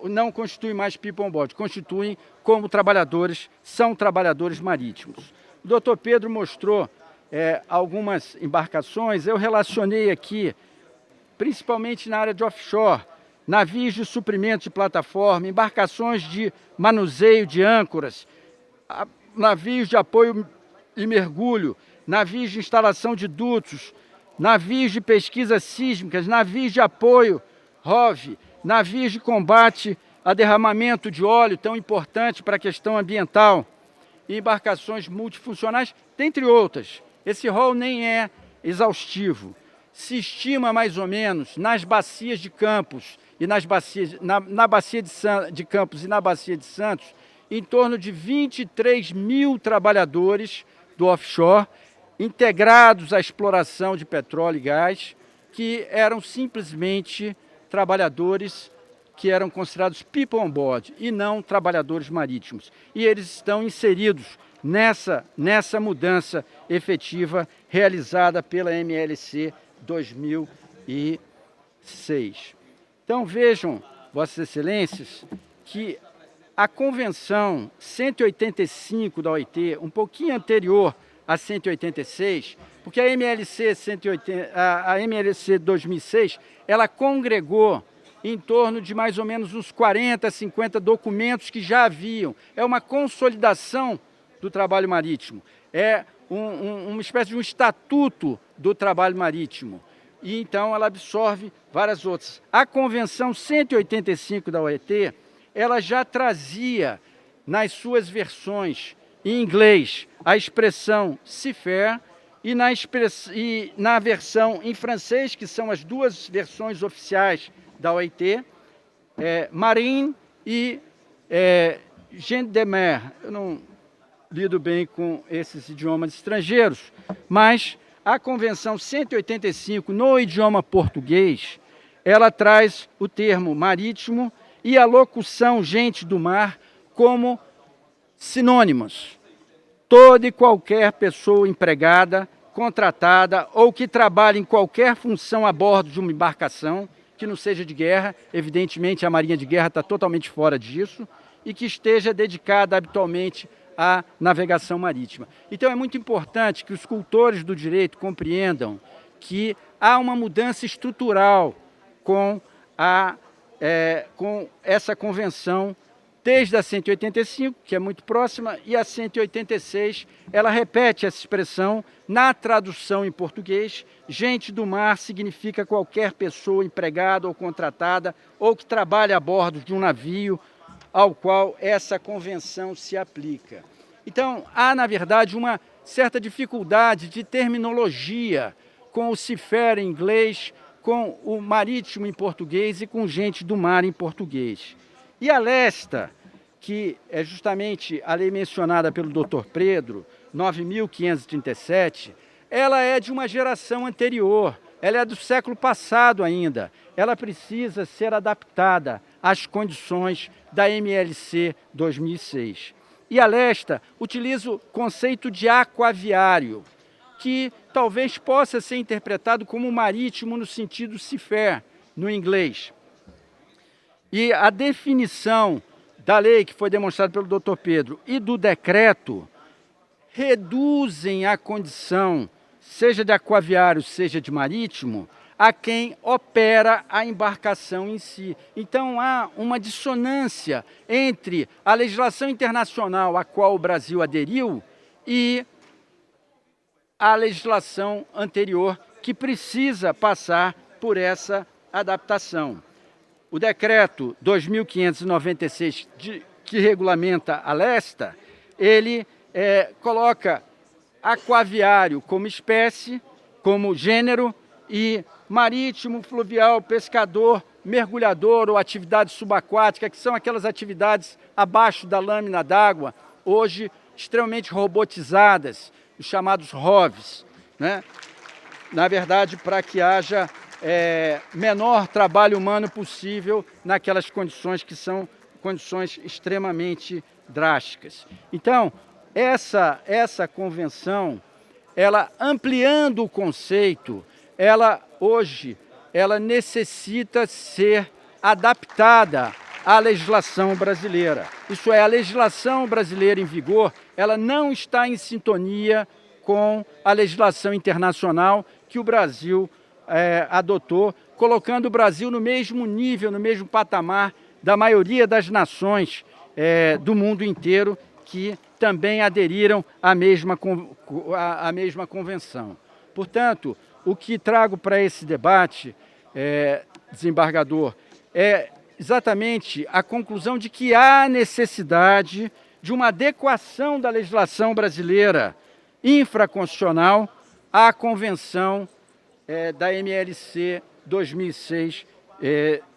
não constituem mais people on board, constituem como trabalhadores, são trabalhadores marítimos. O doutor Pedro mostrou algumas embarcações, eu relacionei aqui, principalmente na área de offshore, navios de suprimento de plataforma, embarcações de manuseio de âncoras, navios de apoio e mergulho, navios de instalação de dutos, navios de pesquisas sísmicas, navios de apoio ROV, navios de combate a derramamento de óleo, tão importante para a questão ambiental, e embarcações multifuncionais, dentre outras. Esse rol nem é exaustivo. Se estima mais ou menos nas bacias de Campos e na bacia de Campos e na bacia de Santos, em torno de 23 mil trabalhadores do offshore, integrados à exploração de petróleo e gás, que eram simplesmente trabalhadores que eram considerados people on board e não trabalhadores marítimos. E eles estão inseridos nessa mudança efetiva realizada pela MLC 2006. Então vejam, Vossas Excelências, que a Convenção 185 da OIT, um pouquinho anterior a 186, porque a MLC 2006, ela congregou em torno de mais ou menos uns 40, 50 documentos que já haviam. É uma consolidação do trabalho marítimo, é uma espécie de um estatuto do trabalho marítimo. E então ela absorve várias outras. A Convenção 185 da OIT, ela já trazia nas suas versões em inglês a expressão seafarer e na versão em francês, que são as duas versões oficiais da OIT, marine e gente de mer. Eu não lido bem com esses idiomas estrangeiros, mas A Convenção 185, no idioma português, ela traz o termo marítimo e a locução gente do mar como sinônimos. Toda e qualquer pessoa empregada, contratada ou que trabalhe em qualquer função a bordo de uma embarcação, que não seja de guerra, evidentemente a Marinha de Guerra está totalmente fora disso, e que esteja dedicada habitualmente à navegação marítima. Então é muito importante que os cultores do direito compreendam que há uma mudança estrutural com essa convenção, desde a 185, que é muito próxima, e a 186, ela repete essa expressão na tradução em português. Gente do mar significa qualquer pessoa empregada ou contratada ou que trabalha a bordo de um navio ao qual essa convenção se aplica. Então, há, na verdade, uma certa dificuldade de terminologia com o seafarer em inglês, com o marítimo em português e com gente do mar em português. E a LESTA, que é justamente a lei mencionada pelo Dr. Pedro, 9.537, ela é de uma geração anterior, ela é do século passado ainda. Ela precisa ser adaptada às condições da MLC 2006. E a LESTA utiliza o conceito de aquaviário, que talvez possa ser interpretado como marítimo no sentido seafarer, no inglês. E a definição da lei, que foi demonstrada pelo Dr. Pedro, e do decreto, reduzem a condição, seja de aquaviário, seja de marítimo, a quem opera a embarcação em si. Então há uma dissonância entre a legislação internacional a qual o Brasil aderiu e a legislação anterior, que precisa passar por essa adaptação. O decreto 2.596, que regulamenta a LESTA, ele coloca aquaviário como espécie, como gênero, e marítimo, fluvial, pescador, mergulhador ou atividade subaquática, que são aquelas atividades abaixo da lâmina d'água, hoje extremamente robotizadas, os chamados ROVs, né? Na verdade, para que haja menor trabalho humano possível naquelas condições que são condições extremamente drásticas. Então, essa convenção, ela ampliando o conceito, ela necessita ser adaptada à legislação brasileira. Isso é, a legislação brasileira em vigor, ela não está em sintonia com a legislação internacional que o Brasil adotou, colocando o Brasil no mesmo nível, no mesmo patamar da maioria das nações do mundo inteiro que também aderiram à mesma convenção. Portanto, o que trago para esse debate, desembargador, é exatamente a conclusão de que há necessidade de uma adequação da legislação brasileira infraconstitucional à Convenção da MLC 2006,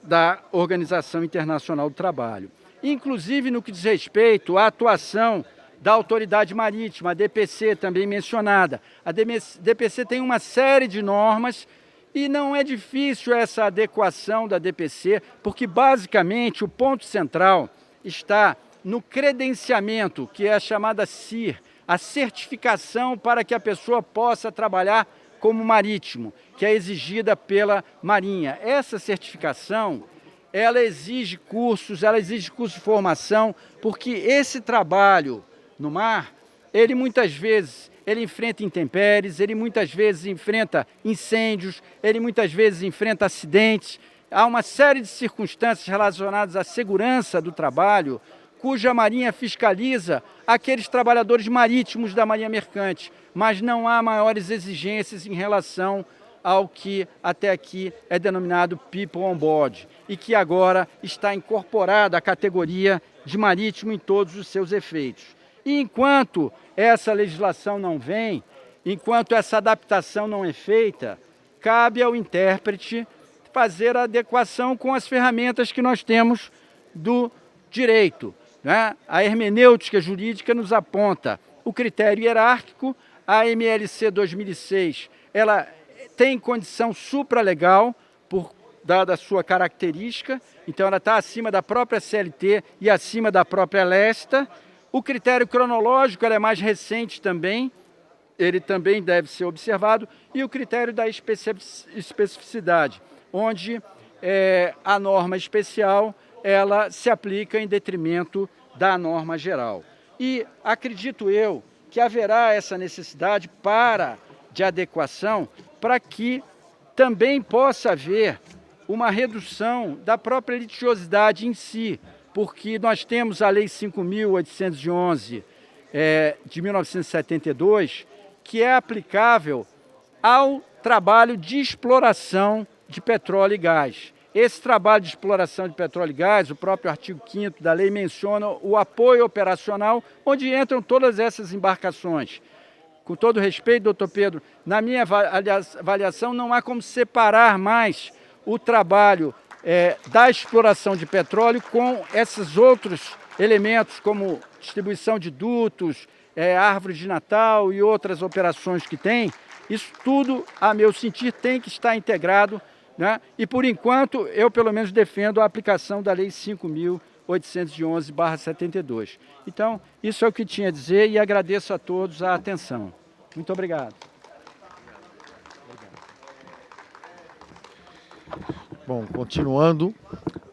da Organização Internacional do Trabalho. Inclusive no que diz respeito à atuação da Autoridade Marítima, a DPC, também mencionada. A DPC tem uma série de normas e não é difícil essa adequação da DPC, porque basicamente o ponto central está no credenciamento, que é a chamada CIR, a certificação para que a pessoa possa trabalhar como marítimo, que é exigida pela Marinha. Essa certificação, ela exige cursos de formação, porque esse trabalho no mar, ele muitas vezes enfrenta intempéries, ele muitas vezes enfrenta incêndios, ele muitas vezes enfrenta acidentes. Há uma série de circunstâncias relacionadas à segurança do trabalho, cuja Marinha fiscaliza aqueles trabalhadores marítimos da Marinha Mercante, mas não há maiores exigências em relação ao que até aqui é denominado People on Board, e que agora está incorporada à categoria de marítimo em todos os seus efeitos. E enquanto essa legislação não vem, enquanto essa adaptação não é feita, cabe ao intérprete fazer a adequação com as ferramentas que nós temos do direito, né? A hermenêutica jurídica nos aponta o critério hierárquico, a MLC 2006 ela tem condição supralegal, dada a sua característica, então ela está acima da própria CLT e acima da própria LESTA. O critério cronológico ela é mais recente também, ele também deve ser observado, e o critério da especificidade, onde a norma especial ela se aplica em detrimento da norma geral. E acredito eu que haverá essa necessidade de adequação para que também possa haver uma redução da própria litigiosidade em si, porque nós temos a Lei 5.811 de 1972, que é aplicável ao trabalho de exploração de petróleo e gás. Esse trabalho de exploração de petróleo e gás, o próprio artigo 5º da lei menciona o apoio operacional, onde entram todas essas embarcações. Com todo respeito, doutor Pedro, na minha avaliação não há como separar mais o trabalho da exploração de petróleo com esses outros elementos, como distribuição de dutos, árvores de Natal e outras operações que tem. Isso tudo, a meu sentir, tem que estar integrado, né? E, por enquanto, eu pelo menos defendo a aplicação da Lei 5.811/72. Então, isso é o que tinha a dizer e agradeço a todos a atenção. Muito obrigado. Bom, continuando,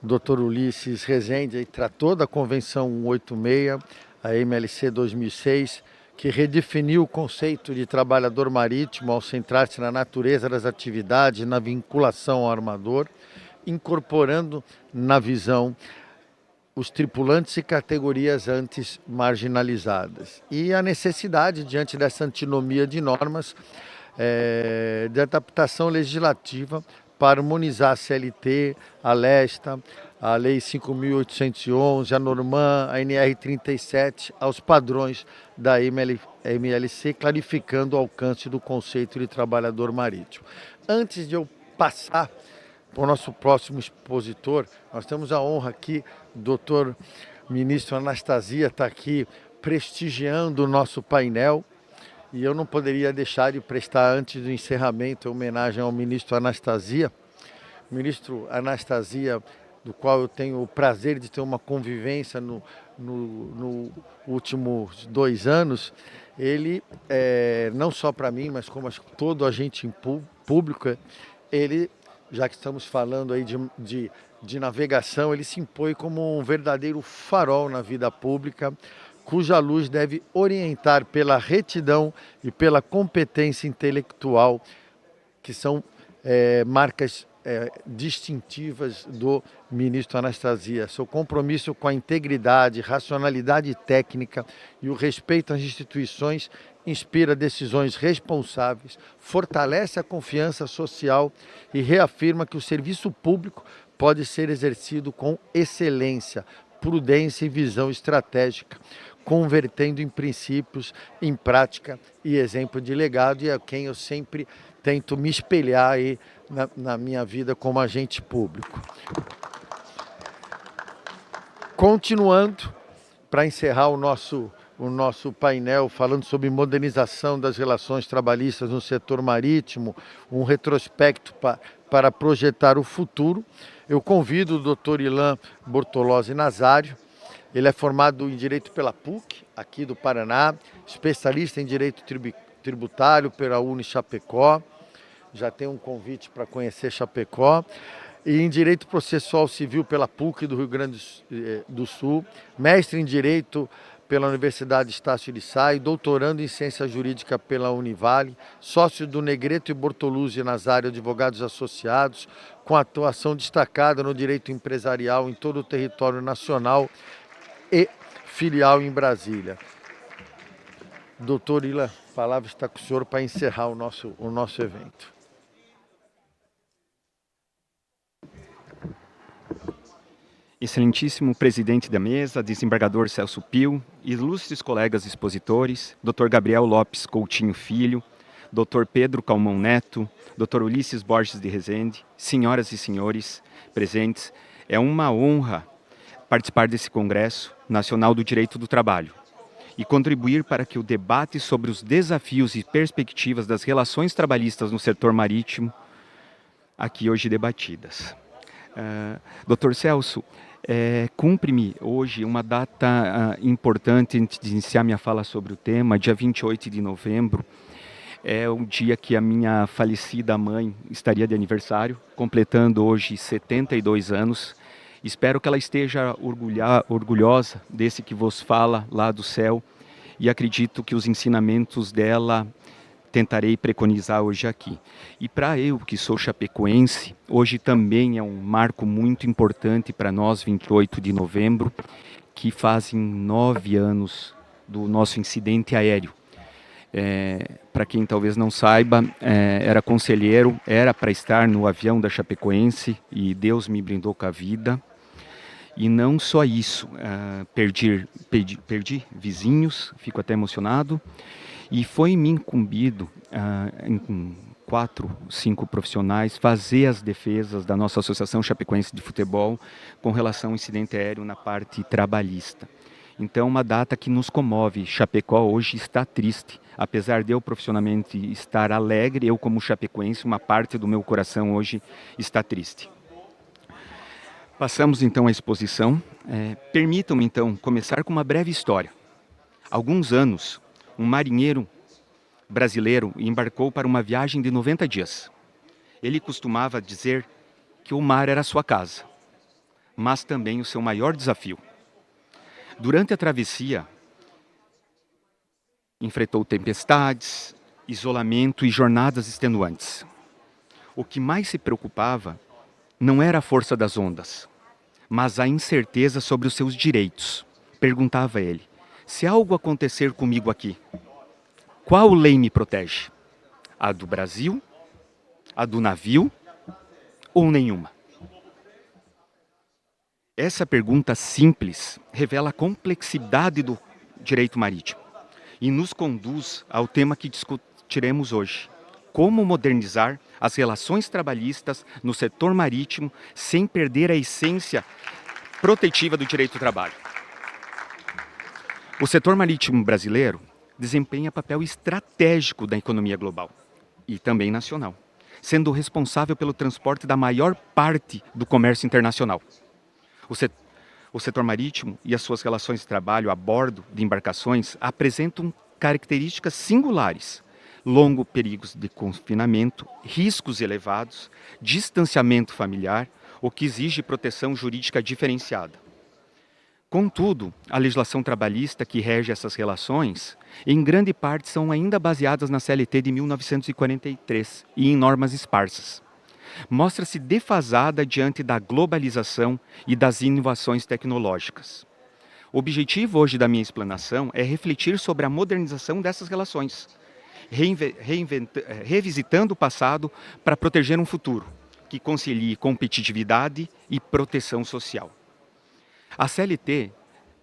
o doutor Ulisses Rezende aí tratou da Convenção 186, a MLC 2006, que redefiniu o conceito de trabalhador marítimo ao centrar-se na natureza das atividades, na vinculação ao armador, incorporando na visão os tripulantes e categorias antes marginalizadas. E a necessidade, diante dessa antinomia de normas, de adaptação legislativa para harmonizar a CLT, a LESTA, a Lei 5.811, a Norman, a NR 37, aos padrões da MLC, clarificando o alcance do conceito de trabalhador marítimo. Antes de eu passar para o nosso próximo expositor, nós temos a honra aqui, o doutor ministro Anastasia está aqui prestigiando o nosso painel, e eu não poderia deixar de prestar, antes do encerramento, homenagem ao ministro Anastasia. O ministro Anastasia, do qual eu tenho o prazer de ter uma convivência no últimos 2 anos, ele, não só para mim, mas como todo agente público, ele, já que estamos falando aí de navegação, ele se impõe como um verdadeiro farol na vida pública, cuja luz deve orientar pela retidão e pela competência intelectual, que são marcas distintivas do ministro Anastasia. Seu compromisso com a integridade, racionalidade técnica e o respeito às instituições inspira decisões responsáveis, fortalece a confiança social e reafirma que o serviço público pode ser exercido com excelência, prudência e visão estratégica, convertendo em princípios, em prática e exemplo de legado, e a quem eu sempre tento me espelhar aí na minha vida como agente público. Continuando, para encerrar o nosso painel falando sobre modernização das relações trabalhistas no setor marítimo, um retrospecto para projetar o futuro, eu convido o doutor Ilan Bortolozzi Nazário. Ele é formado em Direito pela PUC, aqui do Paraná, especialista em Direito Tributário pela Chapecó, já tem um convite para conhecer Chapecó, e em Direito Processual Civil pela PUC do Rio Grande do Sul, mestre em Direito pela Universidade Estácio de Sá e doutorando em Ciência Jurídica pela Univale, sócio do Negreto e Bortoluzzi Nazário Advogados Associados, com atuação destacada no direito empresarial em todo o território nacional e filial em Brasília. Doutor Ilan, a palavra está com o senhor para encerrar o nosso evento. Excelentíssimo presidente da mesa, desembargador Celso Pio, ilustres colegas expositores, Dr. Gabriel Lopes Coutinho Filho, Dr. Pedro Calmon Neto, Dr. Ulisses Borges de Rezende, senhoras e senhores presentes, é uma honra participar desse Congresso Nacional do Direito do Trabalho. e contribuir para que o debate sobre os desafios e perspectivas das relações trabalhistas no setor marítimo, aqui hoje debatidas. Dr. Celso, cumpre-me hoje uma data importante antes de iniciar minha fala sobre o tema, dia 28 de novembro, é o dia que a minha falecida mãe estaria de aniversário, completando hoje 72 anos. Espero que ela esteja orgulhosa desse que vos fala lá do céu e acredito que os ensinamentos dela tentarei preconizar hoje aqui. E para eu, que sou chapecoense, hoje também é um marco muito importante para nós, 28 de novembro, que fazem 9 anos do nosso incidente aéreo. Para quem talvez não saiba, era conselheiro, era para estar no avião da Chapecoense e Deus me brindou com a vida. E não só isso, perdi vizinhos, fico até emocionado, e foi me incumbido em 4, 5 profissionais fazer as defesas da nossa Associação Chapecoense de Futebol com relação ao incidente aéreo na parte trabalhista. Então, uma data que nos comove. Chapecó hoje está triste. Apesar de eu profissionalmente estar alegre, eu como chapecoense, uma parte do meu coração hoje está triste. Passamos então à exposição. Permitam-me então começar com uma breve história. Há alguns anos, um marinheiro brasileiro embarcou para uma viagem de 90 dias. Ele costumava dizer que o mar era sua casa, mas também o seu maior desafio. Durante a travessia, enfrentou tempestades, isolamento e jornadas extenuantes. O que mais se preocupava não era a força das ondas, mas a incerteza sobre os seus direitos. Perguntava ele: se algo acontecer comigo aqui, qual lei me protege? A do Brasil? A do navio? Ou nenhuma? Essa pergunta simples revela a complexidade do direito marítimo e nos conduz ao tema que discutiremos hoje: como modernizar as relações trabalhistas no setor marítimo sem perder a essência protetiva do direito do trabalho. O setor marítimo brasileiro desempenha papel estratégico da economia global e também nacional, sendo responsável pelo transporte da maior parte do comércio internacional. O setor marítimo e as suas relações de trabalho a bordo de embarcações apresentam características singulares: longos períodos de confinamento, riscos elevados, distanciamento familiar, o que exige proteção jurídica diferenciada. Contudo, a legislação trabalhista que rege essas relações, em grande parte, são ainda baseadas na CLT de 1943 e em normas esparsas. Mostra-se defasada diante da globalização e das inovações tecnológicas. O objetivo hoje da minha explanação é refletir sobre a modernização dessas relações, revisitando o passado para proteger um futuro que concilie competitividade e proteção social. A CLT,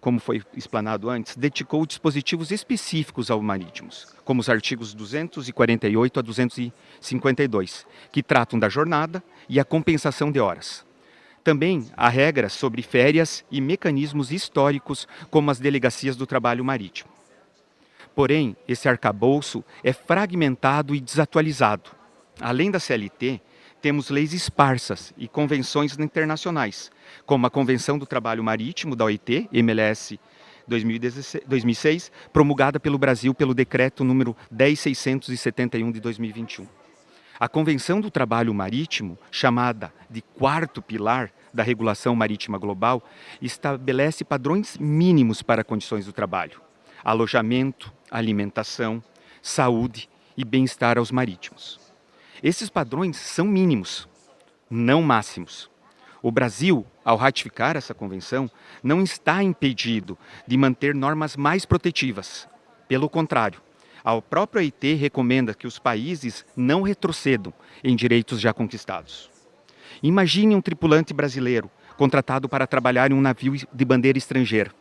como foi explanado antes, dedicou dispositivos específicos aos marítimos, como os artigos 248 a 252, que tratam da jornada e a compensação de horas. Também há regras sobre férias e mecanismos históricos, como as delegacias do trabalho marítimo. Porém, esse arcabouço é fragmentado e desatualizado. Além da CLT, temos leis esparsas e convenções internacionais, como a Convenção do Trabalho Marítimo da OIT, MLS 2006, promulgada pelo Brasil pelo Decreto número 10.671 de 2021. A Convenção do Trabalho Marítimo, chamada de quarto pilar da regulação marítima global, estabelece padrões mínimos para condições do trabalho: alojamento, alimentação, saúde e bem-estar aos marítimos. Esses padrões são mínimos, não máximos. O Brasil, ao ratificar essa convenção, não está impedido de manter normas mais protetivas. Pelo contrário, a própria OIT recomenda que os países não retrocedam em direitos já conquistados. Imagine um tripulante brasileiro contratado para trabalhar em um navio de bandeira estrangeira.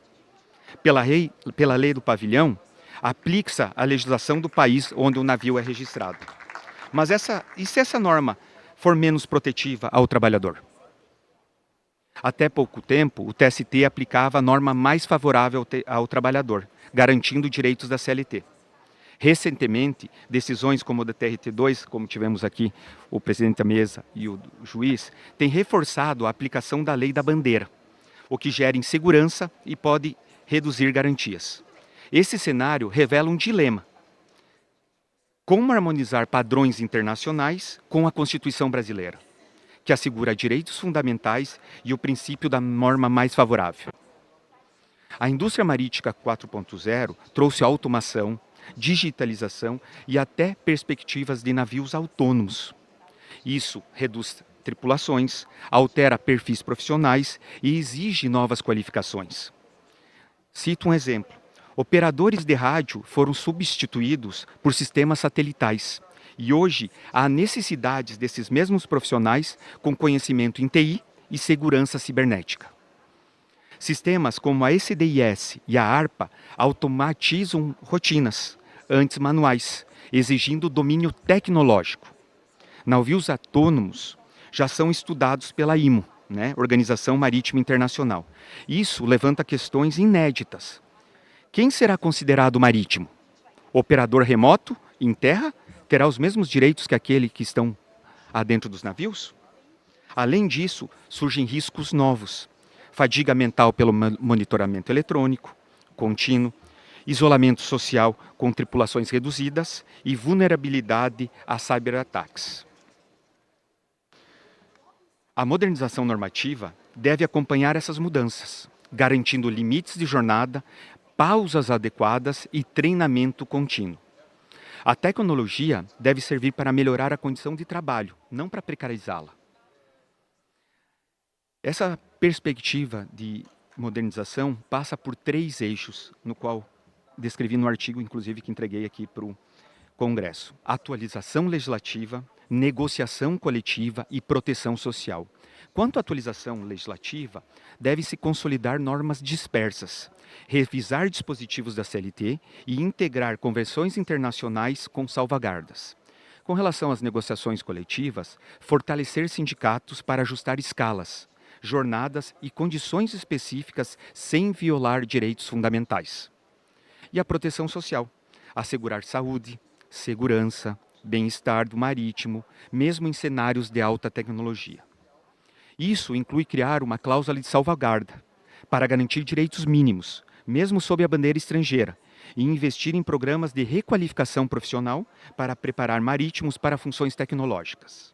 Pela lei do pavilhão, aplica-se a legislação do país onde o navio é registrado. Mas e se essa norma for menos protetiva ao trabalhador? Até pouco tempo, o TST aplicava a norma mais favorável ao trabalhador, garantindo direitos da CLT. Recentemente, decisões como a da TRT2, como tivemos aqui o presidente da mesa e o juiz, têm reforçado a aplicação da lei da bandeira, o que gera insegurança e pode reduzir garantias. Esse cenário revela um dilema. Como harmonizar padrões internacionais com a Constituição brasileira, que assegura direitos fundamentais e o princípio da norma mais favorável? A indústria marítima 4.0 trouxe automação, digitalização e até perspectivas de navios autônomos. Isso reduz tripulações, altera perfis profissionais e exige novas qualificações. Cito um exemplo. Operadores de rádio foram substituídos por sistemas satelitais e hoje há necessidades desses mesmos profissionais com conhecimento em TI e segurança cibernética. Sistemas como a ECDIS e a ARPA automatizam rotinas, antes manuais, exigindo domínio tecnológico. Navios autônomos já são estudados pela IMO, Organização Marítima Internacional. Isso levanta questões inéditas. Quem será considerado marítimo? O operador remoto, em terra, terá os mesmos direitos que aquele que estão adentro dos navios? Além disso, surgem riscos novos. Fadiga mental pelo monitoramento eletrônico, contínuo, isolamento social com tripulações reduzidas e vulnerabilidade a cyberataques. A modernização normativa deve acompanhar essas mudanças, garantindo limites de jornada, pausas adequadas e treinamento contínuo. A tecnologia deve servir para melhorar a condição de trabalho, não para precarizá-la. Essa perspectiva de modernização passa por 3 eixos, no qual descrevi no artigo, inclusive, que entreguei aqui para o Congresso. Atualização legislativa, negociação coletiva e proteção social. Quanto à atualização legislativa, deve-se consolidar normas dispersas, revisar dispositivos da CLT e integrar convenções internacionais com salvaguardas. Com relação às negociações coletivas, fortalecer sindicatos para ajustar escalas, jornadas e condições específicas sem violar direitos fundamentais. E a proteção social, assegurar saúde, segurança, bem-estar do marítimo, mesmo em cenários de alta tecnologia. Isso inclui criar uma cláusula de salvaguarda para garantir direitos mínimos, mesmo sob a bandeira estrangeira, e investir em programas de requalificação profissional para preparar marítimos para funções tecnológicas.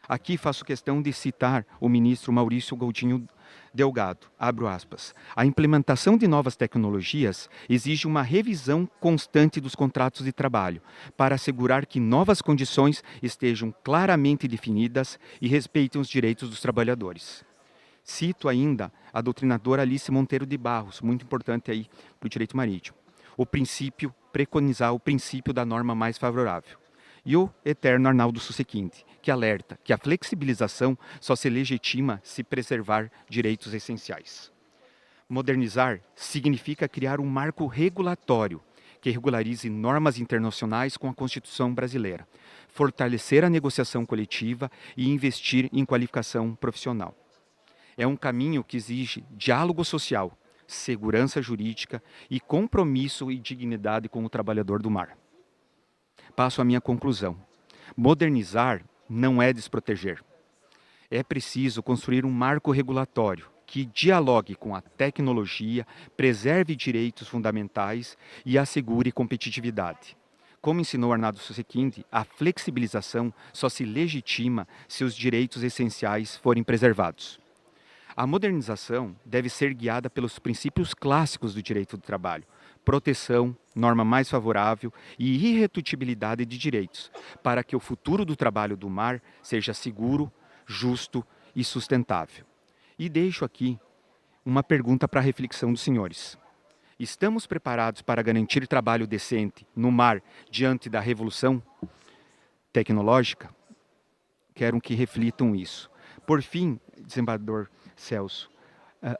Aqui faço questão de citar o ministro Maurício Gouldinho Delgado, abro aspas. A implementação de novas tecnologias exige uma revisão constante dos contratos de trabalho, para assegurar que novas condições estejam claramente definidas e respeitem os direitos dos trabalhadores. Cito ainda a doutrinadora Alice Monteiro de Barros, muito importante aí para o direito marítimo. Preconizar o princípio da norma mais favorável. E o eterno Arnaldo Susequinde, que alerta que a flexibilização só se legitima se preservar direitos essenciais. Modernizar significa criar um marco regulatório que regularize normas internacionais com a Constituição brasileira, fortalecer a negociação coletiva e investir em qualificação profissional. É um caminho que exige diálogo social, segurança jurídica e compromisso e dignidade com o trabalhador do mar. Passo à minha conclusão. Modernizar não é desproteger. É preciso construir um marco regulatório que dialogue com a tecnologia, preserve direitos fundamentais e assegure competitividade. Como ensinou Arnaldo Susequinde, a flexibilização só se legitima se os direitos essenciais forem preservados. A modernização deve ser guiada pelos princípios clássicos do direito do trabalho: proteção, norma mais favorável e irretutibilidade de direitos, para que o futuro do trabalho do mar seja seguro, justo e sustentável. E deixo aqui uma pergunta para a reflexão dos senhores. Estamos preparados para garantir trabalho decente no mar diante da revolução tecnológica? Quero que reflitam isso. Por fim, desembargador Celso,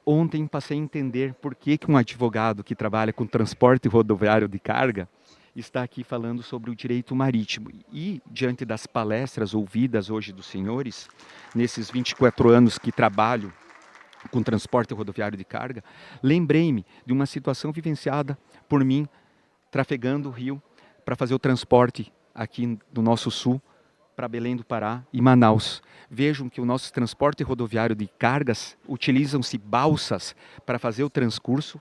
ontem passei a entender por que um advogado que trabalha com transporte rodoviário de carga está aqui falando sobre o direito marítimo. E, diante das palestras ouvidas hoje dos senhores, nesses 24 anos que trabalho com transporte rodoviário de carga, lembrei-me de uma situação vivenciada por mim, trafegando o rio para fazer o transporte aqui do nosso sul para Belém do Pará e Manaus. Vejam que o nosso transporte rodoviário de cargas utilizam-se balsas para fazer o transcurso,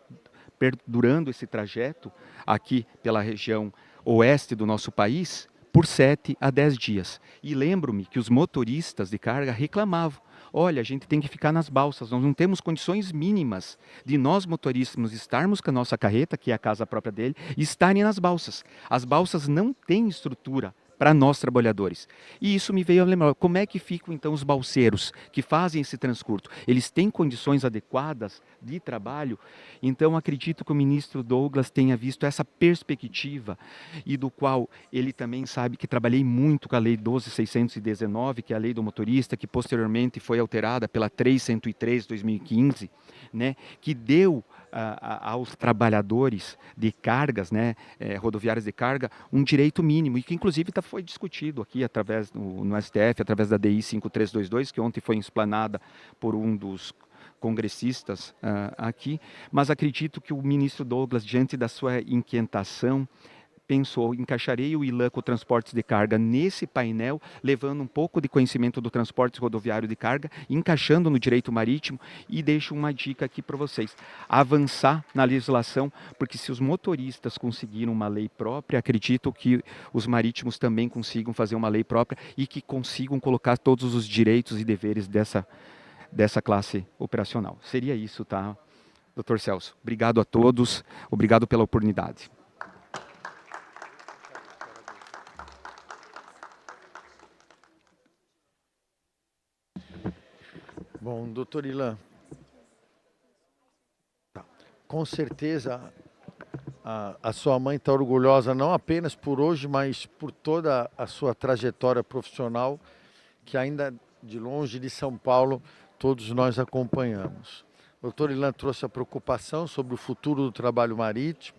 perdurando esse trajeto aqui pela região oeste do nosso país por 7 a 10 dias. E lembro-me que os motoristas de carga reclamavam: olha, a gente tem que ficar nas balsas, nós não temos condições mínimas de nós motoristas estarmos com a nossa carreta, que é a casa própria dele, e estarem nas balsas. As balsas não têm estrutura para nós trabalhadores. E isso me veio a lembrar, como é que ficam então os balseiros que fazem esse transcurso? Eles têm condições adequadas de trabalho? Então acredito que o ministro Douglas tenha visto essa perspectiva e do qual ele também sabe que trabalhei muito com a lei 12.619, que é a lei do motorista, que posteriormente foi alterada pela 3.103/2015, né, que deu aos trabalhadores de cargas, né, rodoviárias de carga, um direito mínimo, e que inclusive foi discutido aqui através no STF, através da DI 5322, que ontem foi explanada por um dos congressistas aqui, mas acredito que o ministro Douglas, diante da sua inquietação, pensou: encaixarei o ILAN com transportes de carga nesse painel, levando um pouco de conhecimento do transporte rodoviário de carga, encaixando no direito marítimo, e deixo uma dica aqui para vocês: avançar na legislação, porque se os motoristas conseguiram uma lei própria, acredito que os marítimos também consigam fazer uma lei própria e que consigam colocar todos os direitos e deveres dessa classe operacional. Seria isso, tá, doutor Celso? Obrigado a todos, obrigado pela oportunidade. Bom, doutor Ilan, com certeza a sua mãe está orgulhosa não apenas por hoje, mas por toda a sua trajetória profissional, que ainda de longe de São Paulo todos nós acompanhamos. O doutor Ilan trouxe a preocupação sobre o futuro do trabalho marítimo,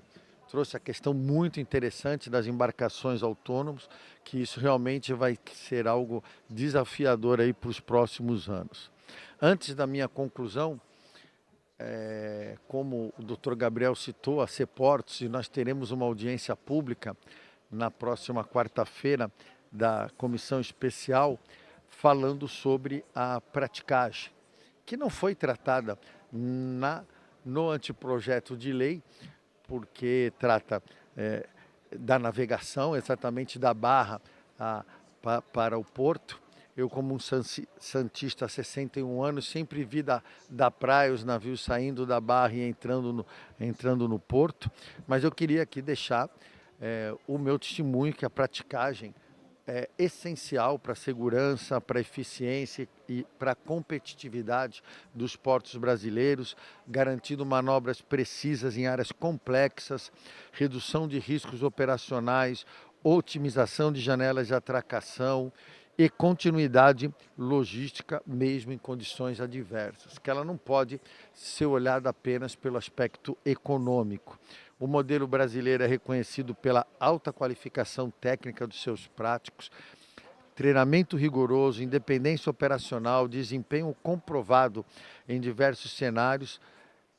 trouxe a questão muito interessante das embarcações autônomas, que isso realmente vai ser algo desafiador aí para os próximos anos. Antes da minha conclusão, como o Dr. Gabriel citou, a Seportos, e nós teremos uma audiência pública na próxima quarta-feira da Comissão Especial, falando sobre a praticagem, que não foi tratada no anteprojeto de lei, porque trata da navegação, exatamente da barra para o porto. Eu, como um santista há 61 anos, sempre vi da praia os navios saindo da barra e entrando no porto. Mas eu queria aqui deixar o meu testemunho que a praticagem é essencial para a segurança, para a eficiência e para a competitividade dos portos brasileiros, garantindo manobras precisas em áreas complexas, redução de riscos operacionais, otimização de janelas de atracação e continuidade logística, mesmo em condições adversas, que ela não pode ser olhada apenas pelo aspecto econômico. O modelo brasileiro é reconhecido pela alta qualificação técnica dos seus práticos, treinamento rigoroso, independência operacional, desempenho comprovado em diversos cenários,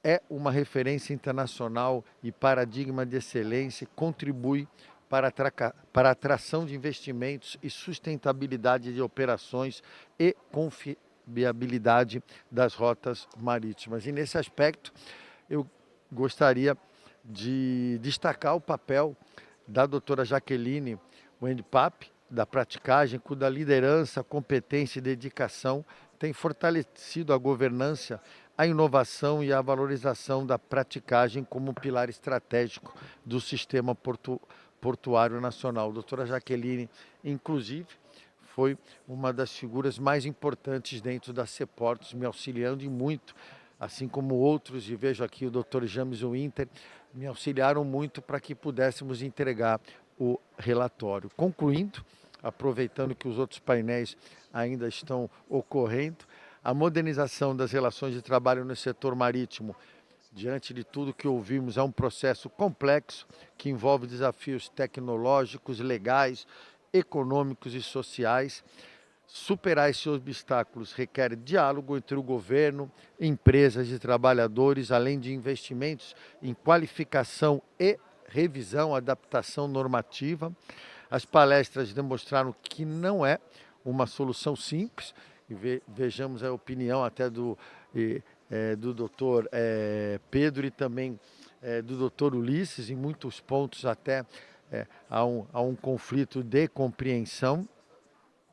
é uma referência internacional e paradigma de excelência, contribui para a atração de investimentos e sustentabilidade de operações e confiabilidade das rotas marítimas. E nesse aspecto, eu gostaria de destacar o papel da doutora Jaqueline Wendpap, da praticagem, cuja liderança, competência e dedicação tem fortalecido a governança, a inovação e a valorização da praticagem como pilar estratégico do sistema portuário nacional. A doutora Jaqueline, inclusive, foi uma das figuras mais importantes dentro da Seportos, me auxiliando e muito, assim como outros, e vejo aqui o doutor James Winter, me auxiliaram muito para que pudéssemos entregar o relatório. Concluindo, aproveitando que os outros painéis ainda estão ocorrendo, a modernização das relações de trabalho no setor marítimo, diante de tudo que ouvimos, é um processo complexo que envolve desafios tecnológicos, legais, econômicos e sociais. Superar esses obstáculos requer diálogo entre o governo, empresas e trabalhadores, além de investimentos em qualificação e revisão, adaptação normativa. As palestras demonstraram que não é uma solução simples, e vejamos a opinião até do doutor Pedro e também do doutor Ulisses, em muitos pontos até há um conflito de compreensão,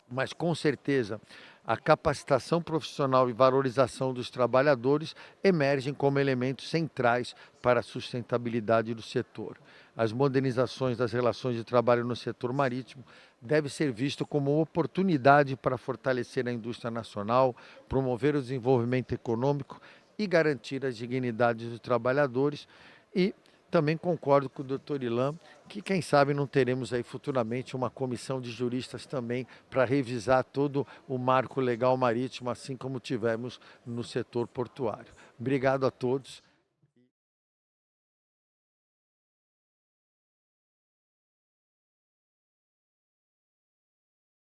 mas com certeza a capacitação profissional e valorização dos trabalhadores emergem como elementos centrais para a sustentabilidade do setor. As modernizações das relações de trabalho no setor marítimo devem ser visto como oportunidade para fortalecer a indústria nacional, promover o desenvolvimento econômico e garantir as dignidades dos trabalhadores. E também concordo com o doutor Ilan que, quem sabe, não teremos aí futuramente uma comissão de juristas também para revisar todo o marco legal marítimo, assim como tivemos no setor portuário. Obrigado a todos